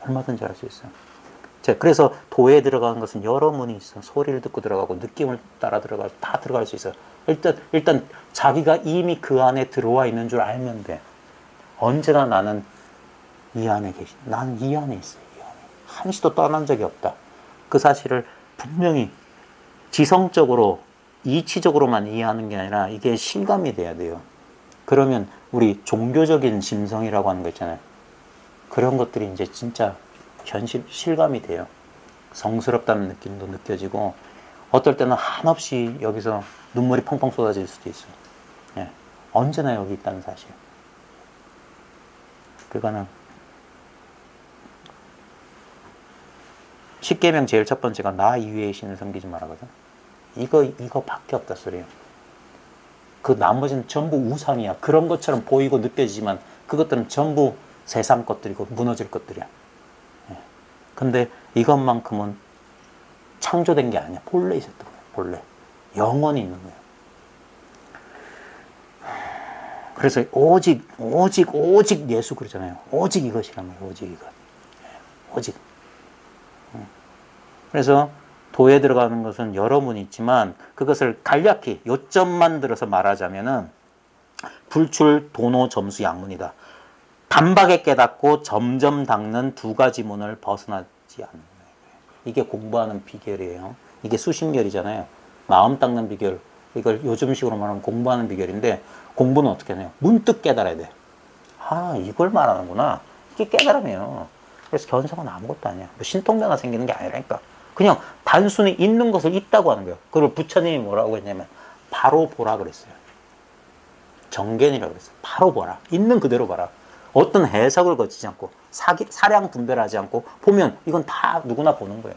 얼마든지 할 수 있어요. 자, 그래서 도에 들어가는 것은 여러 문이 있어. 소리를 듣고 들어가고 느낌을 따라 들어가고 다 들어갈 수 있어요. 일단 자기가 이미 그 안에 들어와 있는 줄 알면 돼. 언제나 나는 이 안에 나는 이 안에 있어요. 이 안에. 한시도 떠난 적이 없다. 그 사실을 분명히 지성적으로 이치적으로만 이해하는 게 아니라 이게 실감이 돼야 돼요. 그러면 우리 종교적인 심성이라고 하는 거 있잖아요. 그런 것들이 이제 진짜 실감이 돼요. 성스럽다는 느낌도 느껴지고 어떨 때는 한없이 여기서 눈물이 펑펑 쏟아질 수도 있어요. 예. 언제나 여기 있다는 사실. 그거는 십계명 제일 첫 번째가 나 이외의 신을 섬기지 말라거든. 이거밖에 없다 소리예요. 그 나머지는 전부 우상이야. 그런 것처럼 보이고 느껴지지만 그것들은 전부 세상 것들이고 무너질 것들이야. 예. 근데 이것만큼은 창조된 게 아니야. 본래 있었던 거야. 본래. 영원히 있는 거야. 그래서 오직 예수 그러잖아요. 오직 이것이란 말이야. 오직 이것. 오직. 그래서 도에 들어가는 것은 여러 문이 있지만 그것을 간략히 요점만 들어서 말하자면은 불출, 도노, 점수, 양문이다. 단박에 깨닫고 점점 닦는 두 가지 문을 벗어나지 않는 거예요. 이게 공부하는 비결이에요. 이게 수신결이잖아요. 마음 닦는 비결. 이걸 요즘식으로 말하면 공부하는 비결인데 공부는 어떻게 하냐. 문득 깨달아야 돼. 아, 이걸 말하는구나. 이게 깨달으면. 그래서 견성은 아무것도 아니야. 뭐 신통변화 생기는 게 아니라니까. 그냥 단순히 있는 것을 있다고 하는 거예요. 그걸 부처님이 뭐라고 했냐면 바로 보라 그랬어요. 정견이라고 그랬어요. 바로 보라. 있는 그대로 봐라. 어떤 해석을 거치지 않고 사량 분별하지 않고 보면 이건 다 누구나 보는 거예요.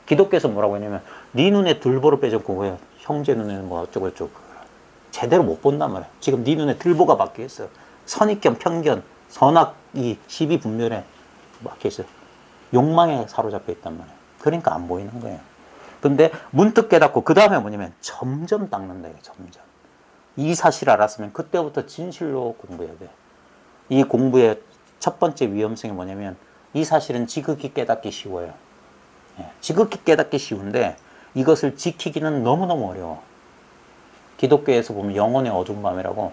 기독교에서 뭐라고 했냐면 네 눈에 들보를 빼줬고 왜 형제 눈에는 뭐 어쩌고저쩌고 제대로 못 본단 말이야. 지금 네 눈에 들보가 박혀 있어. 선입견, 편견, 선악이 시비 분별에 박혀 있어. 욕망에 사로잡혀 있단 말이야. 그러니까 안 보이는 거예요. 근데 문득 깨닫고 그 다음에 뭐냐면 점점 닦는다. 점점. 이 사실을 알았으면 그때부터 진실로 공부해야 돼. 이 공부의 첫 번째 위험성이 뭐냐면 이 사실은 지극히 깨닫기 쉬워요. 예, 지극히 깨닫기 쉬운데 이것을 지키기는 너무너무 어려워. 기독교에서 보면 영혼의 어두운 밤이라고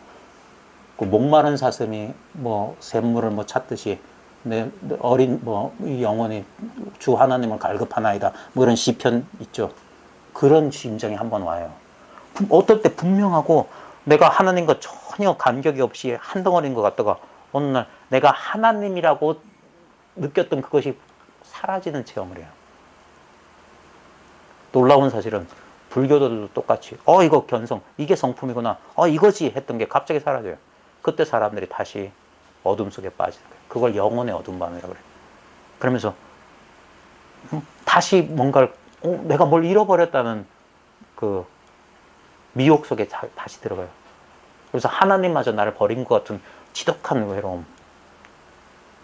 그 목마른 사슴이 뭐 샘물을 뭐 찾듯이 내 어린 뭐 영혼이 주 하나님을 갈급하나이다 뭐 이런 시편 있죠. 그런 심정이 한번 와요. 어떨 때 분명하고 내가 하나님과 전혀 간격이 없이 한 덩어리인 것 같다가 어느 날 내가 하나님이라고 느꼈던 그것이 사라지는 체험을 해요. 놀라운 사실은 불교도들도 똑같이 이거 견성, 이게 성품이구나, 이거지 했던 게 갑자기 사라져요. 그때 사람들이 다시 어둠 속에 빠지는 거예요. 그걸 영혼의 어둠 밤이라고 그래요. 그러면서 다시 뭔가를 내가 뭘 잃어버렸다는 그 미혹 속에 다시 들어가요. 그래서 하나님마저 나를 버린 것 같은 지독한 외로움,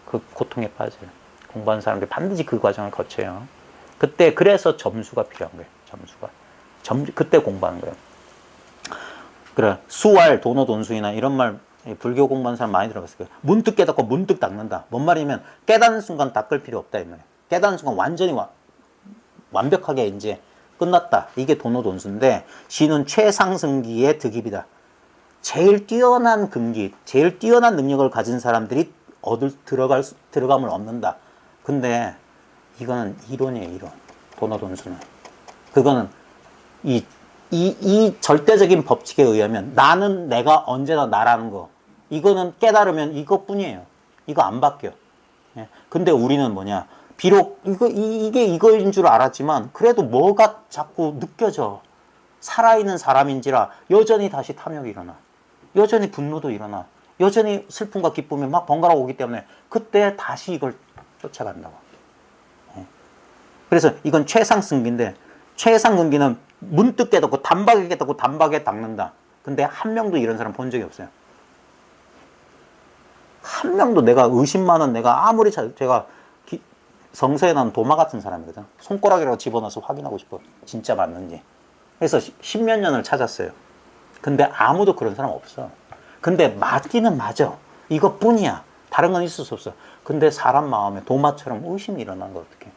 그 고통에 빠져요. 공부하는 사람들이 반드시 그 과정을 거쳐요. 그때 그래서 점수가 필요한 거예요. 그때 공부하는 거예요. 그래 수활, 도노, 돈수이나 이런 말 이 불교 공부하는 사람 많이 들어봤을 거예요. 문득 깨닫고 문득 닦는다. 뭔 말이냐면 깨닫는 순간 닦을 필요 없다 이 말이에요. 깨닫는 순간 완전히 완벽하게 이제 끝났다. 이게 도노돈수인데 시는 최상승기의 득입이다. 제일 뛰어난 금기, 제일 뛰어난 능력을 가진 사람들이 들어감을 얻는다. 근데 이거는 이론이에요, 이론. 도노돈수는. 그거는 이 절대적인 법칙에 의하면 나는 내가 언제나 나라는 거. 이거는 깨달으면 이것뿐이에요. 이거 안 바뀌어. 예. 근데 우리는 뭐냐. 비록 이게 이거인 줄 알았지만 그래도 뭐가 자꾸 느껴져. 살아있는 사람인지라 여전히 다시 탐욕이 일어나. 여전히 분노도 일어나. 여전히 슬픔과 기쁨이 막 번갈아 오기 때문에 그때 다시 이걸 쫓아간다고. 예. 그래서 이건 최상승기인데 최상승기는 문득 깨닫고 단박에 깨닫고 단박에 닦는다. 근데 한 명도 이런 사람 본 적이 없어요. 한 명도 내가 의심만은 내가 아무리 제가 성서에 나온 도마 같은 사람이거든. 손가락이라고 집어넣어서 확인하고 싶어. 진짜 맞는지. 그래서 10몇 년을 찾았어요. 근데 아무도 그런 사람 없어. 근데 맞기는 맞아. 이것뿐이야. 다른 건 있을 수 없어. 근데 사람 마음에 도마처럼 의심이 일어난 거 어떡해.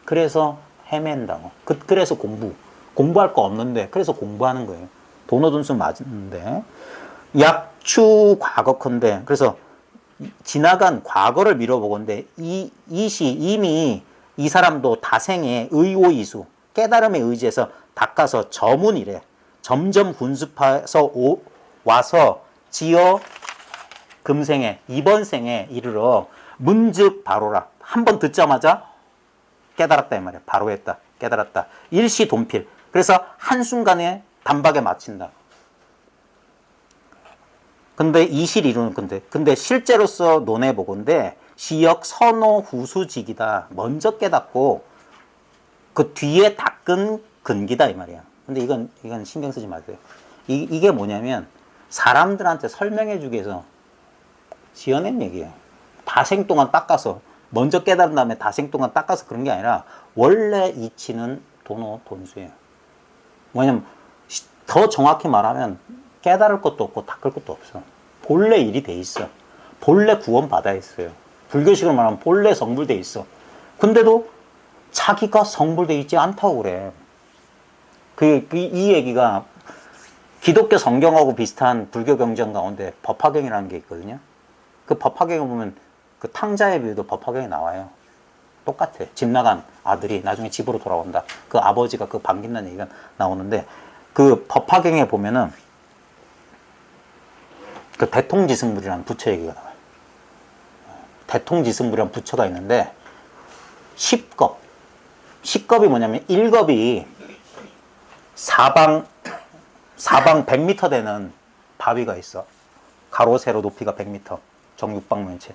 그래서 헤맨다고. 그래서 공부할 거 없는데 그래서 공부하는 거예요. 도노돈수 맞는데 약추 과거컨대. 그래서 지나간 과거를 미뤄보건대 이시 이미 이 사람도 다생의 의오이수 깨달음에 의지해서 닦아서 저문이래. 점점 군습해서 와서 지어 금생에 이번 생에 이르러 문즉 바로라. 한 번 듣자마자 깨달았다 이 말이야. 바로 했다. 깨달았다. 일시 돈필. 그래서 한순간에 단박에 마친다. 근데 이실 이루는 건데. 근데 실제로서 논해보건데 시역 선호 후수직이다. 먼저 깨닫고 그 뒤에 닦은 근기다 이 말이야. 근데 이건 신경 쓰지 마세요. 이게 뭐냐면 사람들한테 설명해 주기 위해서 지어낸 얘기예요. 다생 동안 닦아서 먼저 깨달은 다음에 다생 동안 닦아서 그런 게 아니라 원래 이치는 도노돈수예요. 왜냐면 더 정확히 말하면 깨달을 것도 없고 닦을 것도 없어. 본래 일이 돼 있어. 본래 구원 받아 있어요. 불교식으로 말하면 본래 성불돼 있어. 근데도 자기가 성불돼 있지 않다고 그래. 이 얘기가 기독교 성경하고 비슷한 불교 경전 가운데 법화경이라는 게 있거든요. 그 법화경에 보면 그 탕자의 비유도 법화경에 나와요. 똑같아. 집 나간 아들이 나중에 집으로 돌아온다. 그 아버지가 그 반긴다는 얘기가 나오는데 그 법화경에 보면은 그 대통지승불이라는 부처 얘기가 나와요. 대통지승불이라는 부처가 있는데 10겁이 뭐냐면 1겁이 사방 100m 되는 바위가 있어. 가로 세로 높이가 100m. 정육방면체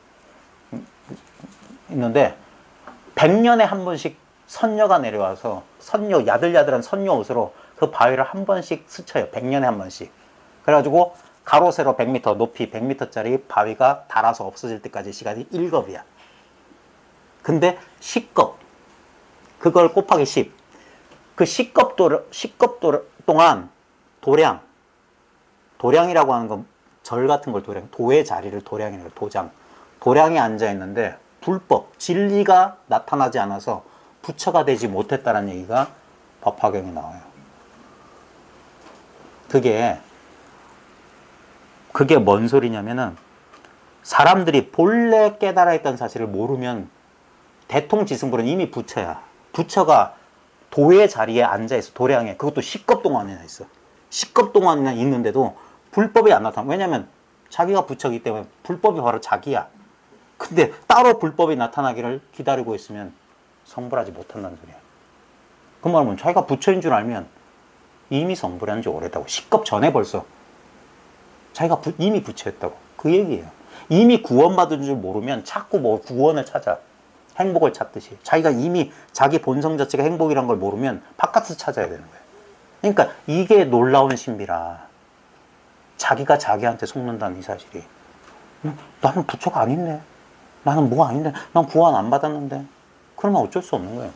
있는데 100년에 한 번씩 선녀가 내려와서 야들야들한 선녀 옷으로 그 바위를 한 번씩 스쳐요. 100년에 한 번씩. 그래가지고 가로 세로 100m, 높이 100m짜리 바위가 닳아서 없어질 때까지 시간이 1겁이야. 근데 10겁. 그걸 곱하기 10. 그 10겁 동안 도량이라고 하는 건 절 같은 걸 도의 자리를 도량이라고 도량이 앉아 있는데 불법, 진리가 나타나지 않아서 부처가 되지 못했다는 얘기가 법화경에 나와요. 그게 뭔 소리냐면은 사람들이 본래 깨달아 있던 사실을 모르면 대통지승불은 이미 부처야. 부처가 도의 자리에 앉아있어. 도량에. 그것도 10겁 동안이나 있어. 10겁 동안이나 있는데도 불법이 안 나타나. 왜냐면 자기가 부처이기 때문에 불법이 바로 자기야. 근데 따로 불법이 나타나기를 기다리고 있으면 성불하지 못한다는 소리야. 그 말은 자기가 부처인 줄 알면 이미 성불한 지 오래다고. 10겁 전에 벌써 자기가 이미 부처였다고. 그 얘기예요. 이미 구원받은 줄 모르면 자꾸 뭐 구원을 찾아. 행복을 찾듯이. 자기가 이미 자기 본성 자체가 행복이란 걸 모르면 바깥에서 찾아야 되는 거예요. 그러니까 이게 놀라운 신비라. 자기가 자기한테 속는다는 이 사실이. 나는 부처가 아닌데. 나는 뭐가 아닌데. 난 구원 안 받았는데. 그러면 어쩔 수 없는 거예요.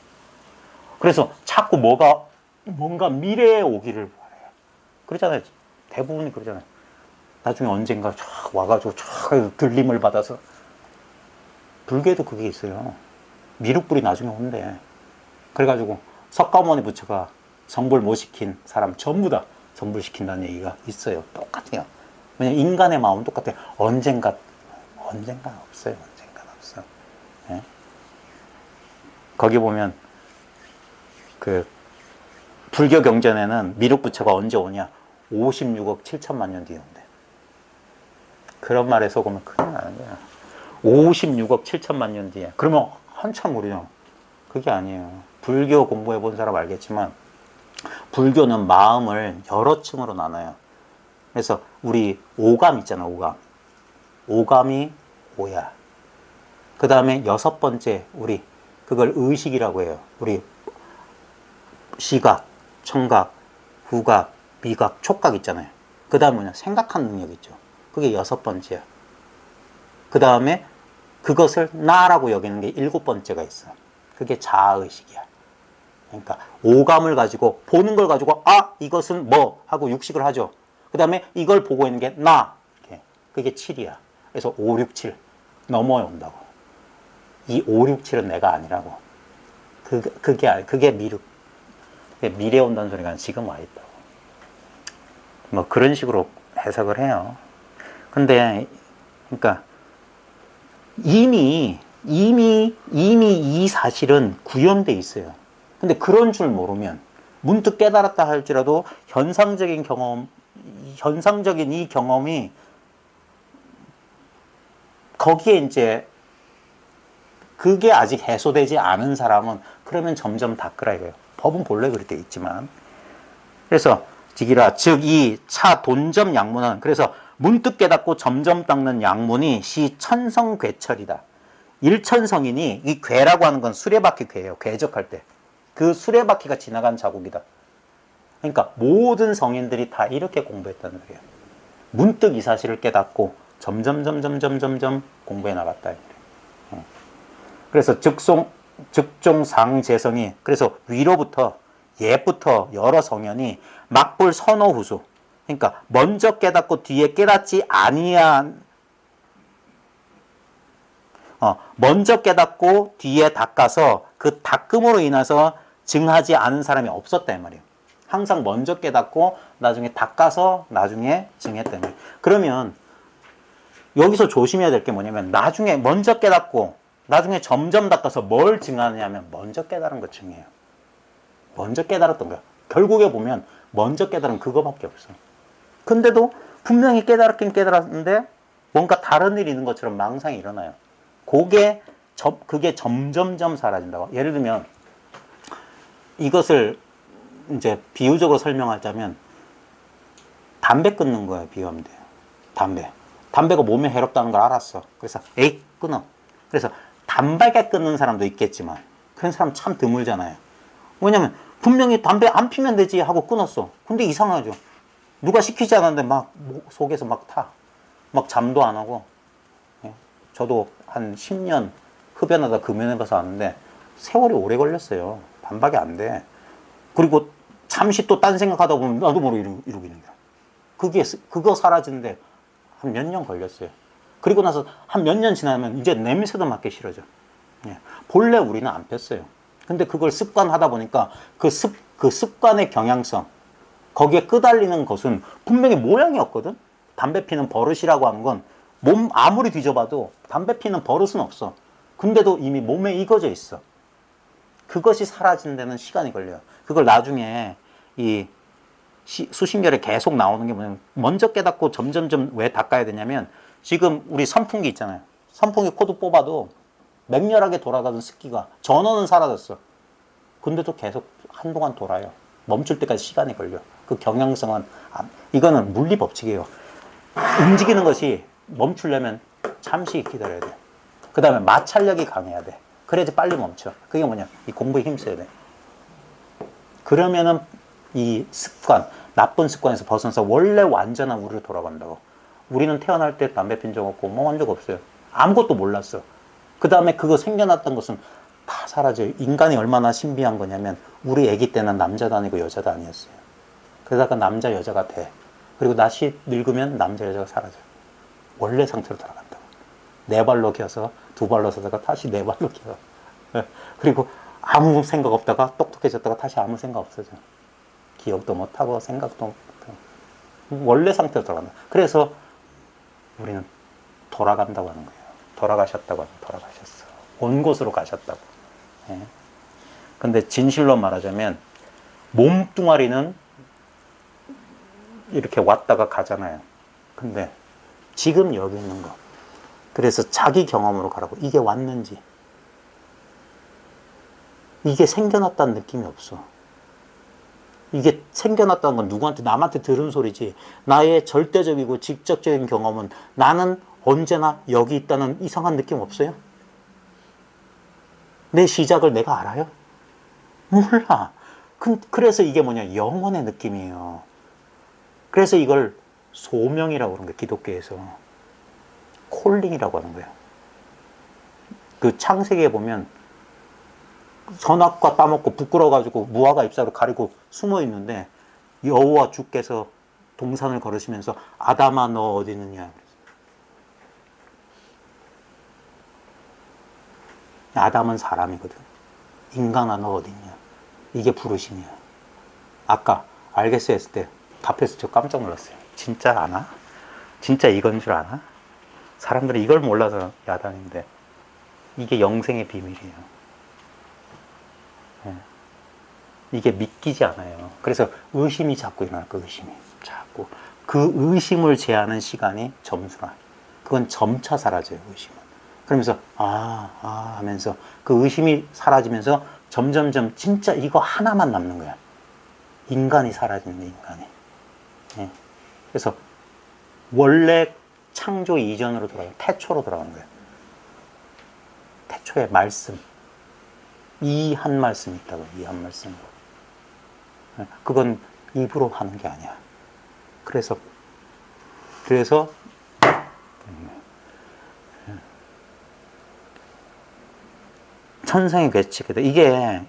그래서 자꾸 뭔가 미래에 오기를 바래요. 그러잖아요. 대부분이 그러잖아요. 나중에 언젠가 쫙 와가지고 쫙 들림을 받아서. 불교에도 그게 있어요. 미륵불이 나중에 온대. 그래가지고 석가모니 부처가 정불 못 시킨 사람 전부 다 정불시킨다는 얘기가 있어요. 똑같아요. 왜냐면 인간의 마음은 똑같아요. 언젠가 없어요. 언젠가 없어. 예? 거기 보면 그 불교 경전에는 미륵 부처가 언제 오냐? 56억 7천만 년 뒤에 온대. 그런 말에 속으면 큰일 나는 거야. 56억 7천만 년 뒤에. 그러면 한참 오래요. 그게 아니에요. 불교 공부해 본 사람 알겠지만 불교는 마음을 여러 층으로 나눠요. 그래서 우리 오감 있잖아, 오감. 오감이 오야. 그 다음에 여섯 번째, 우리 그걸 의식이라고 해요. 우리 시각, 청각, 후각, 미각, 촉각 있잖아요. 그 다음 뭐냐? 생각하는 능력 있죠. 그게 여섯 번째야. 그 다음에 그것을 나라고 여기는 게 일곱 번째가 있어. 그게 자아의식이야. 그러니까 오감을 가지고 보는 걸 가지고 이것은 뭐 하고 육식을 하죠. 그 다음에 이걸 보고 있는 게 나. 그게 7이야. 그래서 5, 6, 7 넘어온다고. 이 5, 6, 7은 내가 아니라고. 그게 미래에 온다는 소리가 지금 와 있다고. 뭐 그런 식으로 해석을 해요. 근데 그러니까 이미 이 사실은 구현돼 있어요. 근데 그런 줄 모르면 문득 깨달았다 할지라도 현상적인 이 경험이 거기에 이제 그게 아직 해소되지 않은 사람은 그러면 점점 닦으라 이거예요. 법은 본래 그렇게 있지만. 그래서 지기라 즉 이 차 돈점 양문은 그래서 문득 깨닫고 점점 닦는 양문이 시 천성괴철이다. 일천성인이 이 괴라고 하는 건 수레바퀴 괴예요. 괴적할 때. 그 수레바퀴가 지나간 자국이다. 그러니까 모든 성인들이 다 이렇게 공부했다는 거예요. 문득 이 사실을 깨닫고 점점 공부해 나갔다. 그래서 즉종상재성이 그래서 위로부터 옛부터 여러 성현이 막불 선호후수. 그러니까 먼저 깨닫고 뒤에 깨닫지 아니한 먼저 깨닫고 뒤에 닦아서 그 닦음으로 인해서 증하지 않은 사람이 없었다 이 말이에요. 항상 먼저 깨닫고 나중에 닦아서 나중에 증했다 이 말이에요. 그러면 여기서 조심해야 될 게 뭐냐면 나중에 먼저 깨닫고 나중에 점점 닦아서 뭘 증하느냐면 먼저 깨달은 거 증해요. 먼저 깨달았던 거야. 결국에 보면 먼저 깨달은 그거밖에 없어. 근데도 분명히 깨달았긴 깨달았는데 뭔가 다른 일이 있는 것처럼 망상이 일어나요. 그게 점점점 사라진다고. 예를 들면 이것을 이제 비유적으로 설명하자면 담배 끊는 거예요. 비유하면 돼요. 담배가 몸에 해롭다는 걸 알았어. 그래서 에이 끊어. 그래서 담배가 끊는 사람도 있겠지만 그런 사람 참 드물잖아요. 왜냐면 분명히 담배 안 피면 되지 하고 끊었어. 근데 이상하죠. 누가 시키지 않았는데 막 속에서 막 타. 막 잠도 안 하고. 저도 한 10년 흡연하다 금연해봐서 아는데 세월이 오래 걸렸어요. 반박이 안 돼. 그리고 잠시 또 딴 생각하다 보면 나도 모르게 이러고 있는 거야. 그거 사라지는데 한 몇 년 걸렸어요. 그리고 나서 한 몇 년 지나면 이제 냄새도 맡기 싫어져. 본래 우리는 안 폈어요. 근데 그걸 습관하다 보니까 그 습관의 경향성, 거기에 끄달리는 것은 분명히 모양이 없거든. 담배 피는 버릇이라고 하는 건 몸 아무리 뒤져봐도 담배 피는 버릇은 없어. 근데도 이미 몸에 익어져 있어. 그것이 사라지는 데는 시간이 걸려요. 그걸 나중에 이 수신결에 계속 나오는 게 뭐냐면 먼저 깨닫고 점점점 왜 닦아야 되냐면 지금 우리 선풍기 있잖아요. 선풍기 코드 뽑아도 맹렬하게 돌아가던 습기가 전원은 사라졌어. 근데도 계속 한동안 돌아요. 멈출 때까지 시간이 걸려. 그 경향성은 이거는 물리 법칙이에요. 움직이는 것이 멈추려면 잠시 기다려야 돼. 그 다음에 마찰력이 강해야 돼. 그래야지 빨리 멈춰. 그게 뭐냐? 이 공부에 힘써야 돼. 그러면은 이 습관, 나쁜 습관에서 벗어나서 원래 완전한 우리로 돌아간다고. 우리는 태어날 때 담배 핀 적 없고 뭐 한 적 없어요. 아무것도 몰랐어. 그 다음에 그거 생겨났던 것은 다 사라져요. 인간이 얼마나 신비한 거냐면 우리 아기 때는 남자도 아니고 여자도 아니었어요. 그러다가 남자 여자가 돼. 그리고 다시 늙으면 남자 여자가 사라져요. 원래 상태로 돌아간다고. 네 발로 기어서 두 발로 서다가 다시 네 발로 기어. 그리고 아무 생각 없다가 똑똑해졌다가 다시 아무 생각 없어져. 기억도 못하고 생각도 못하고. 원래 상태로 돌아간다. 그래서 우리는 돌아간다고 하는 거예요. 돌아가셨다고 하면 돌아가셨어. 온 곳으로 가셨다고. 예. 근데 진실로 말하자면 몸뚱아리는 이렇게 왔다가 가잖아요. 근데 지금 여기 있는 거. 그래서 자기 경험으로 가라고. 이게 왔는지. 이게 생겨났다는 느낌이 없어. 이게 생겨났다는 건 누구한테, 남한테 들은 소리지. 나의 절대적이고 직접적인 경험은 나는 언제나 여기 있다는 이상한 느낌 없어요? 내 시작을 내가 알아요? 몰라. 그래서 이게 뭐냐, 영혼의 느낌이에요. 그래서 이걸 소명이라고 그러는 거예요. 기독교에서 콜링이라고 하는 거예요. 그 창세기에 보면 선악과 따먹고 부끄러워가지고 무화과 잎사로 가리고 숨어 있는데 여호와 주께서 동산을 걸으시면서 아담아 너 어디 있느냐. 아담은 사람이거든. 인간아 너 어디 있냐. 이게 부르심이야. 아까 알겠어 했을 때 답해서 저 깜짝 놀랐어요. 진짜 아나? 진짜 이건 줄 아나? 사람들이 이걸 몰라서 야단인데 이게 영생의 비밀이에요. 이게 믿기지 않아요. 그래서 의심이 자꾸 일어날 거예요. 의심이 자꾸. 그 의심을 제하는 시간이 점수라. 그건 점차 사라져요. 의심은. 그러면서 하면서 그 의심이 사라지면서 점점점 진짜 이거 하나만 남는 거야. 인간이 사라지는 거야. 인간이. 예. 그래서 원래 창조 이전으로 돌아가요. 태초로 돌아가는 거예요. 태초의 말씀. 이 한 말씀이 있다고. 이 한 말씀. 그건 입으로 하는 게 아니야. 그래서 천상의 괴치게 돼.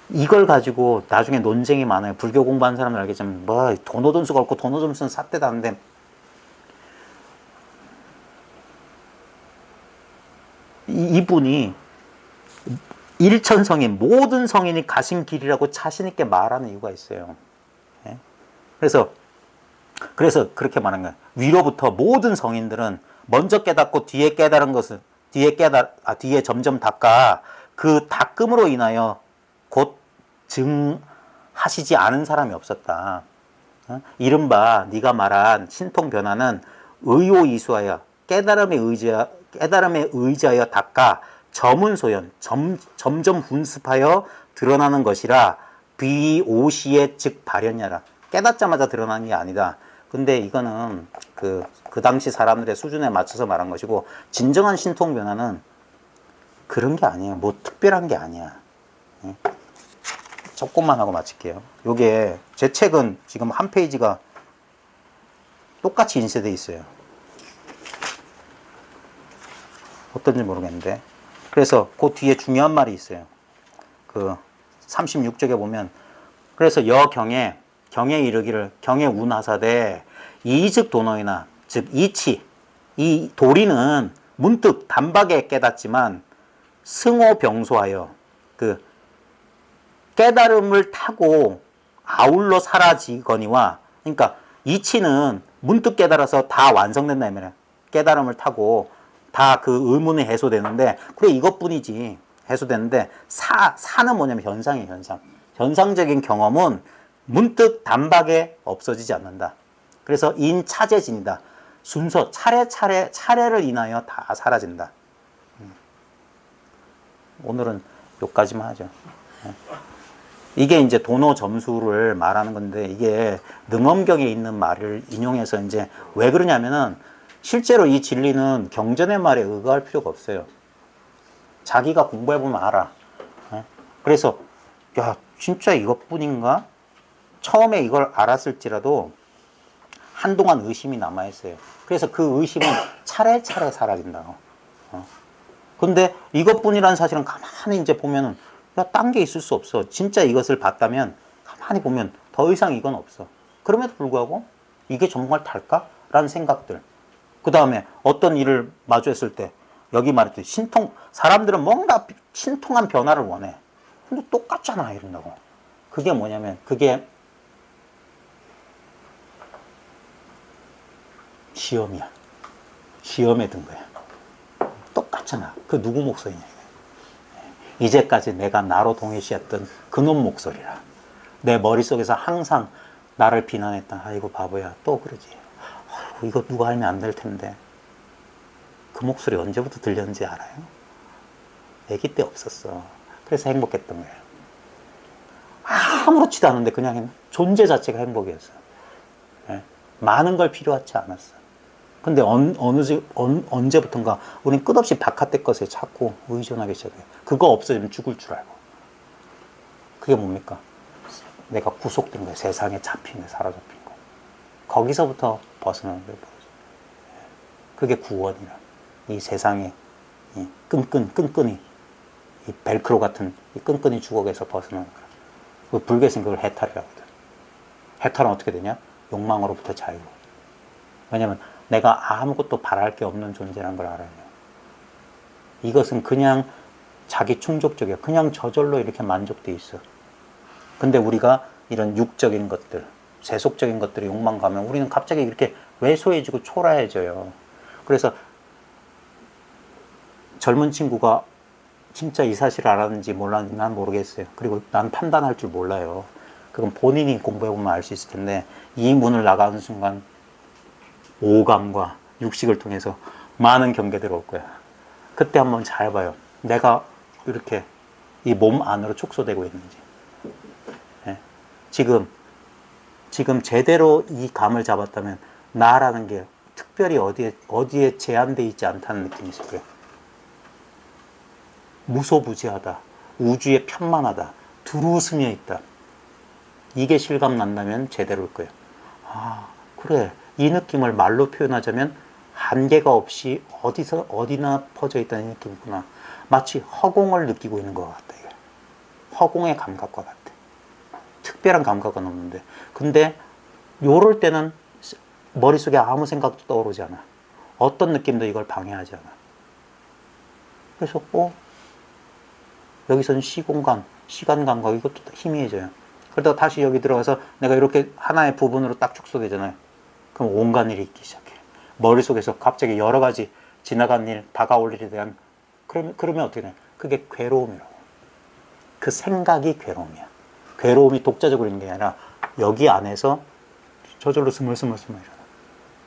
이걸 가지고 나중에 논쟁이 많아요. 불교 공부하는 사람들 알겠지만 뭐 도노점수가 없고 도노점수는 삿대다는데 이분이 일천성인 모든 성인이 가신 길이라고 자신 있게 말하는 이유가 있어요. 예? 그래서 그렇게 말하는 거예요. 위로부터 모든 성인들은 먼저 깨닫고 뒤에 깨달은 것은 뒤에 점점 닦아 그 닦음으로 인하여 곧 증하시지 않은 사람이 없었다. 이른바 네가 말한 신통 변화는 의오이수하여 깨달음에 의지하여 닦아 점은소연 점점 분습하여 드러나는 것이라 비오시에 즉 발현야라. 깨닫자마자 드러나는 게 아니다. 근데 이거는 그 당시 사람들의 수준에 맞춰서 말한 것이고 진정한 신통 변화는 그런 게 아니에요. 뭐 특별한 게 아니야. 조금만 하고 마칠게요. 요게 제 책은 지금 한 페이지가 똑같이 인쇄되어 있어요. 어떤지 모르겠는데. 그래서 그 뒤에 중요한 말이 있어요. 그 36쪽에 보면 그래서 경에 이르기를 경에 운하사대 이즉 도노이나 즉 이치 이 도리는 문득 단박에 깨닫지만 승호병소하여 그 깨달음을 타고 아울러 사라지거니와 그러니까 이치는 문득 깨달아서 다 완성된다 이 말이야. 깨달음을 타고 다 그 의문이 해소되는데 그래 이것뿐이지 해소되는데 사는 뭐냐면 현상이에요. 현상적인 경험은 문득 단박에 없어지지 않는다. 그래서 인차제진이다. 순서 차례를 인하여 다 사라진다. 오늘은 여기까지만 하죠. 이게 이제 도노 점수를 말하는 건데 이게 능엄경에 있는 말을 인용해서 이제 왜 그러냐면은 실제로 이 진리는 경전의 말에 의거할 필요가 없어요. 자기가 공부해보면 알아. 그래서 야 진짜 이것뿐인가? 처음에 이걸 알았을지라도 한동안 의심이 남아있어요. 그래서 그 의심은 차례차례 사라진다고. 근데 이것뿐이라는 사실은 가만히 이제 보면은 야, 딴 게 있을 수 없어. 진짜 이것을 봤다면 가만히 보면 더 이상 이건 없어. 그럼에도 불구하고 이게 정말 달까? 라는 생각들. 그 다음에 어떤 일을 마주했을 때 여기 말했듯이 사람들은 뭔가 신통한 변화를 원해. 근데 똑같잖아 이런다고. 그게 뭐냐면 그게 시험이야. 시험에 든 거야. 똑같잖아. 그 누구 목소리냐. 이제까지 내가 나로 동일시했던 그놈 목소리라. 내 머릿속에서 항상 나를 비난했던 아이고 바보야 또 그러지. 아이고 이거 누가 알면 안 될 텐데. 그 목소리 언제부터 들렸는지 알아요? 아기 때 없었어. 그래서 행복했던 거예요. 아무렇지도 않은데 그냥 존재 자체가 행복이었어. 예? 많은 걸 필요하지 않았어. 근데 언제부턴가 우린 끝없이 바깥의 것에 자꾸 의존하기 시작해요. 그거 없어지면 죽을 줄 알고. 그게 뭡니까? 내가 구속된 거예요. 세상에 잡힌 거예요. 사로잡힌 거. 거기서부터 벗어나는 거예요. 그게 구원이라. 이 세상에 이 끈끈이 이 벨크로 같은 이 끈끈이 주걱에서 벗어나는 거예요. 그 불교에서는 그걸 해탈이라고 하거든. 해탈은 어떻게 되냐? 욕망으로부터 자유. 왜냐면 내가 아무것도 바랄 게 없는 존재라는 걸 알아요. 이것은 그냥 자기 충족적이야. 그냥 저절로 이렇게 만족돼 있어. 근데 우리가 이런 육적인 것들, 세속적인 것들이 욕망 가면 우리는 갑자기 이렇게 왜소해지고 초라해져요. 그래서 젊은 친구가 진짜 이 사실을 알았는지 몰랐는지 난 모르겠어요. 그리고 난 판단할 줄 몰라요. 그건 본인이 공부해보면 알 수 있을 텐데 이 문을 나가는 순간 오감과 육식을 통해서 많은 경계들이 올 거야. 그때 한번 잘 봐요. 내가 이렇게 이 몸 안으로 축소되고 있는지. 예? 지금 제대로 이 감을 잡았다면 나라는 게 특별히 어디에 제한되어 있지 않다는 느낌이 있을 거예요. 무소부지하다. 우주에 편만하다. 두루 스며 있다. 이게 실감 난다면 제대로일 거예요. 아, 그래. 이 느낌을 말로 표현하자면 한계가 없이 어디나 퍼져 있다는 느낌이구나. 마치 허공을 느끼고 있는 것 같다. 이게. 허공의 감각과 같아. 특별한 감각은 없는데. 근데 요럴 때는 머릿속에 아무 생각도 떠오르지 않아. 어떤 느낌도 이걸 방해하지 않아. 그래서 여기서는 시공간, 시간 감각 이것도 희미해져요. 그러다가 다시 여기 들어가서 내가 이렇게 하나의 부분으로 딱 축소되잖아요. 그럼 온갖 일이 있기 시작해. 머릿속에서 갑자기 여러 가지 지나간 일, 다가올 일에 대한 그러면 어떻게 돼? 그게 괴로움이라고. 그 생각이 괴로움이야. 괴로움이 독자적으로 있는 게 아니라 여기 안에서 저절로 스물스물 일어나.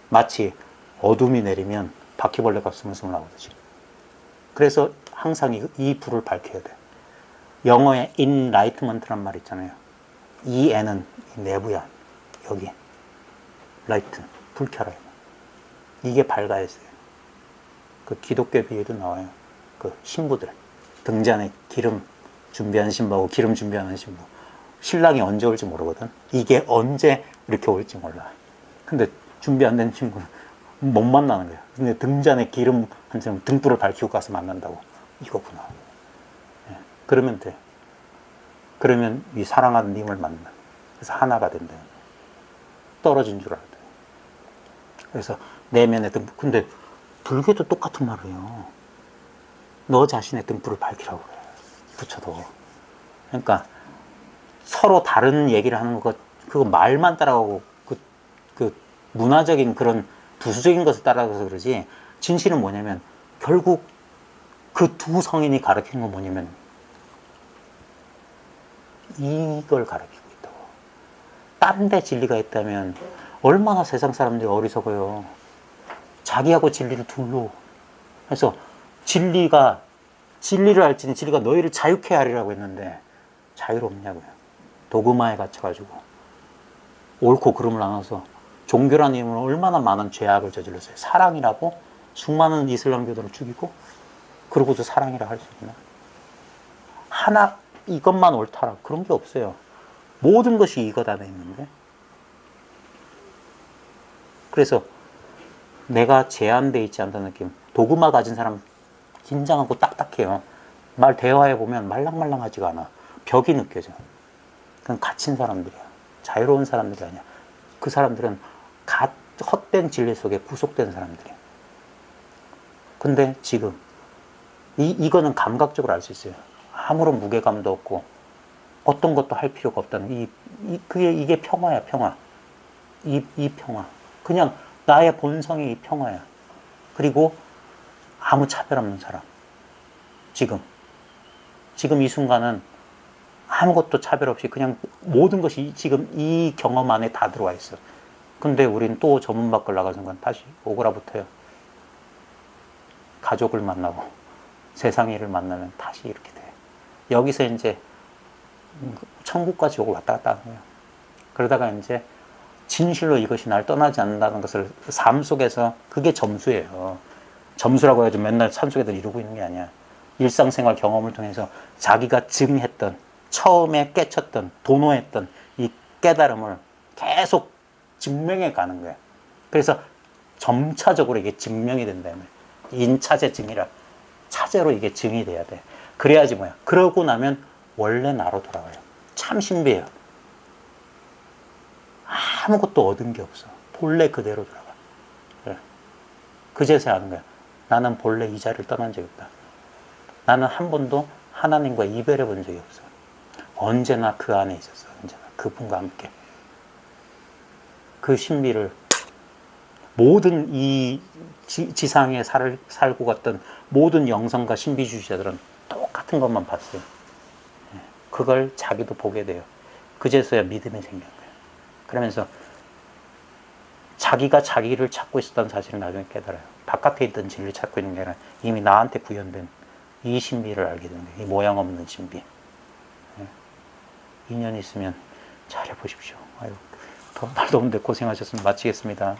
마치 어둠이 내리면 바퀴벌레가 스물스물 나오듯이. 그래서 항상 이 불을 밝혀야 돼. 영어에 enlightenment란 말 있잖아요. 이 N은 내부야. 여기. 라이트. 불 켜라. 이게 밝아야 했어요. 그 기독교 비유도 나와요. 그 신부들. 등잔에 기름 준비하는 신부하고 기름 준비하는 신부. 신랑이 언제 올지 모르거든. 이게 언제 이렇게 올지 몰라. 근데 준비 안 된 친구는 못 만나는 거야. 근데 등잔에 기름 한 사람 등불을 밝히고 가서 만난다고. 이거구나. 예. 그러면 돼. 그러면 이 사랑하는 님을 만나. 그래서 하나가 된다. 떨어진 줄 알았다. 그래서 내면의 등불. 근데 불교도 똑같은 말이에요. 너 자신의 등불을 밝히라고 그래. 부처도. 그러니까 서로 다른 얘기를 하는 거 그거 말만 따라가고 그 문화적인 그런 부수적인 것을 따라가서 그러지 진실은 뭐냐면 결국 그 두 성인이 가르치는 건 뭐냐면 이걸 가르치고 있다고. 딴 데 진리가 있다면 얼마나 세상 사람들이 어리석어요. 자기하고 진리를 둘로. 그래서 진리를 알지니 진리가 너희를 자유케 하리라고 했는데 자유롭냐고요. 도그마에 갇혀가지고 옳고 그름을 나눠서 종교라는 이름으로 얼마나 많은 죄악을 저질렀어요. 사랑이라고 수많은 이슬람교도를 죽이고 그러고도 사랑이라 할 수 있나? 하나 이것만 옳다라 그런 게 없어요. 모든 것이 이것 안에 있는데. 그래서 내가 제한되어 있지 않다는 느낌. 도그마 가진 사람 긴장하고 딱딱해요. 말 대화해보면 말랑말랑하지가 않아. 벽이 느껴져. 그건 갇힌 사람들이야. 자유로운 사람들이 아니야. 그 사람들은 헛된 진리 속에 구속된 사람들이에요. 근데 지금 이거는 감각적으로 알 수 있어요. 아무런 무게감도 없고 어떤 것도 할 필요가 없다는 이게 평화야, 평화. 이 평화. 그냥 나의 본성이 이 평화야. 그리고 아무 차별 없는 사람. 지금 이 순간은 아무것도 차별 없이 그냥 모든 것이 지금 이 경험 안에 다 들어와 있어. 근데 우린 또 저 문 밖을 나가는 순간 다시 오그라붙어요. 가족을 만나고 세상 일을 만나면 다시 이렇게 돼. 여기서 이제 천국과 지옥을 왔다 갔다 하는 거예요. 그러다가 이제 진실로 이것이 날 떠나지 않는다는 것을 삶 속에서 그게 점수예요. 점수라고 해가지고 맨날 산속에서 이루고 있는 게 아니야. 일상생활 경험을 통해서 자기가 증했던, 처음에 깨쳤던, 도노했던 이 깨달음을 계속 증명해 가는 거야. 그래서 점차적으로 이게 증명이 된다며. 인차제 증이라. 차제로 이게 증이 돼야 돼. 그래야지 뭐야. 그러고 나면 원래 나로 돌아와요. 참 신비해요. 아무것도 얻은 게 없어. 본래 그대로 돌아가. 그래. 그제서야 아는 거야. 나는 본래 이 자리를 떠난 적이 없다. 나는 한 번도 하나님과 이별해 본 적이 없어. 언제나 그 안에 있었어. 언제나 그분과 함께. 그 신비를 모든 이 지상에 살고 갔던 모든 영성과 신비주의자들은 똑같은 것만 봤어요. 그걸 자기도 보게 돼요. 그제서야 믿음이 생긴 거예요. 그러면서 자기가 자기를 찾고 있었던 사실을 나중에 깨달아요. 바깥에 있던 진리를 찾고 있는 게 아니라 이미 나한테 구현된 이 신비를 알게 되는 거예요. 이 모양 없는 신비. 2년 있으면 잘해보십시오. 아유, 말도 없는데 고생하셨으면 마치겠습니다.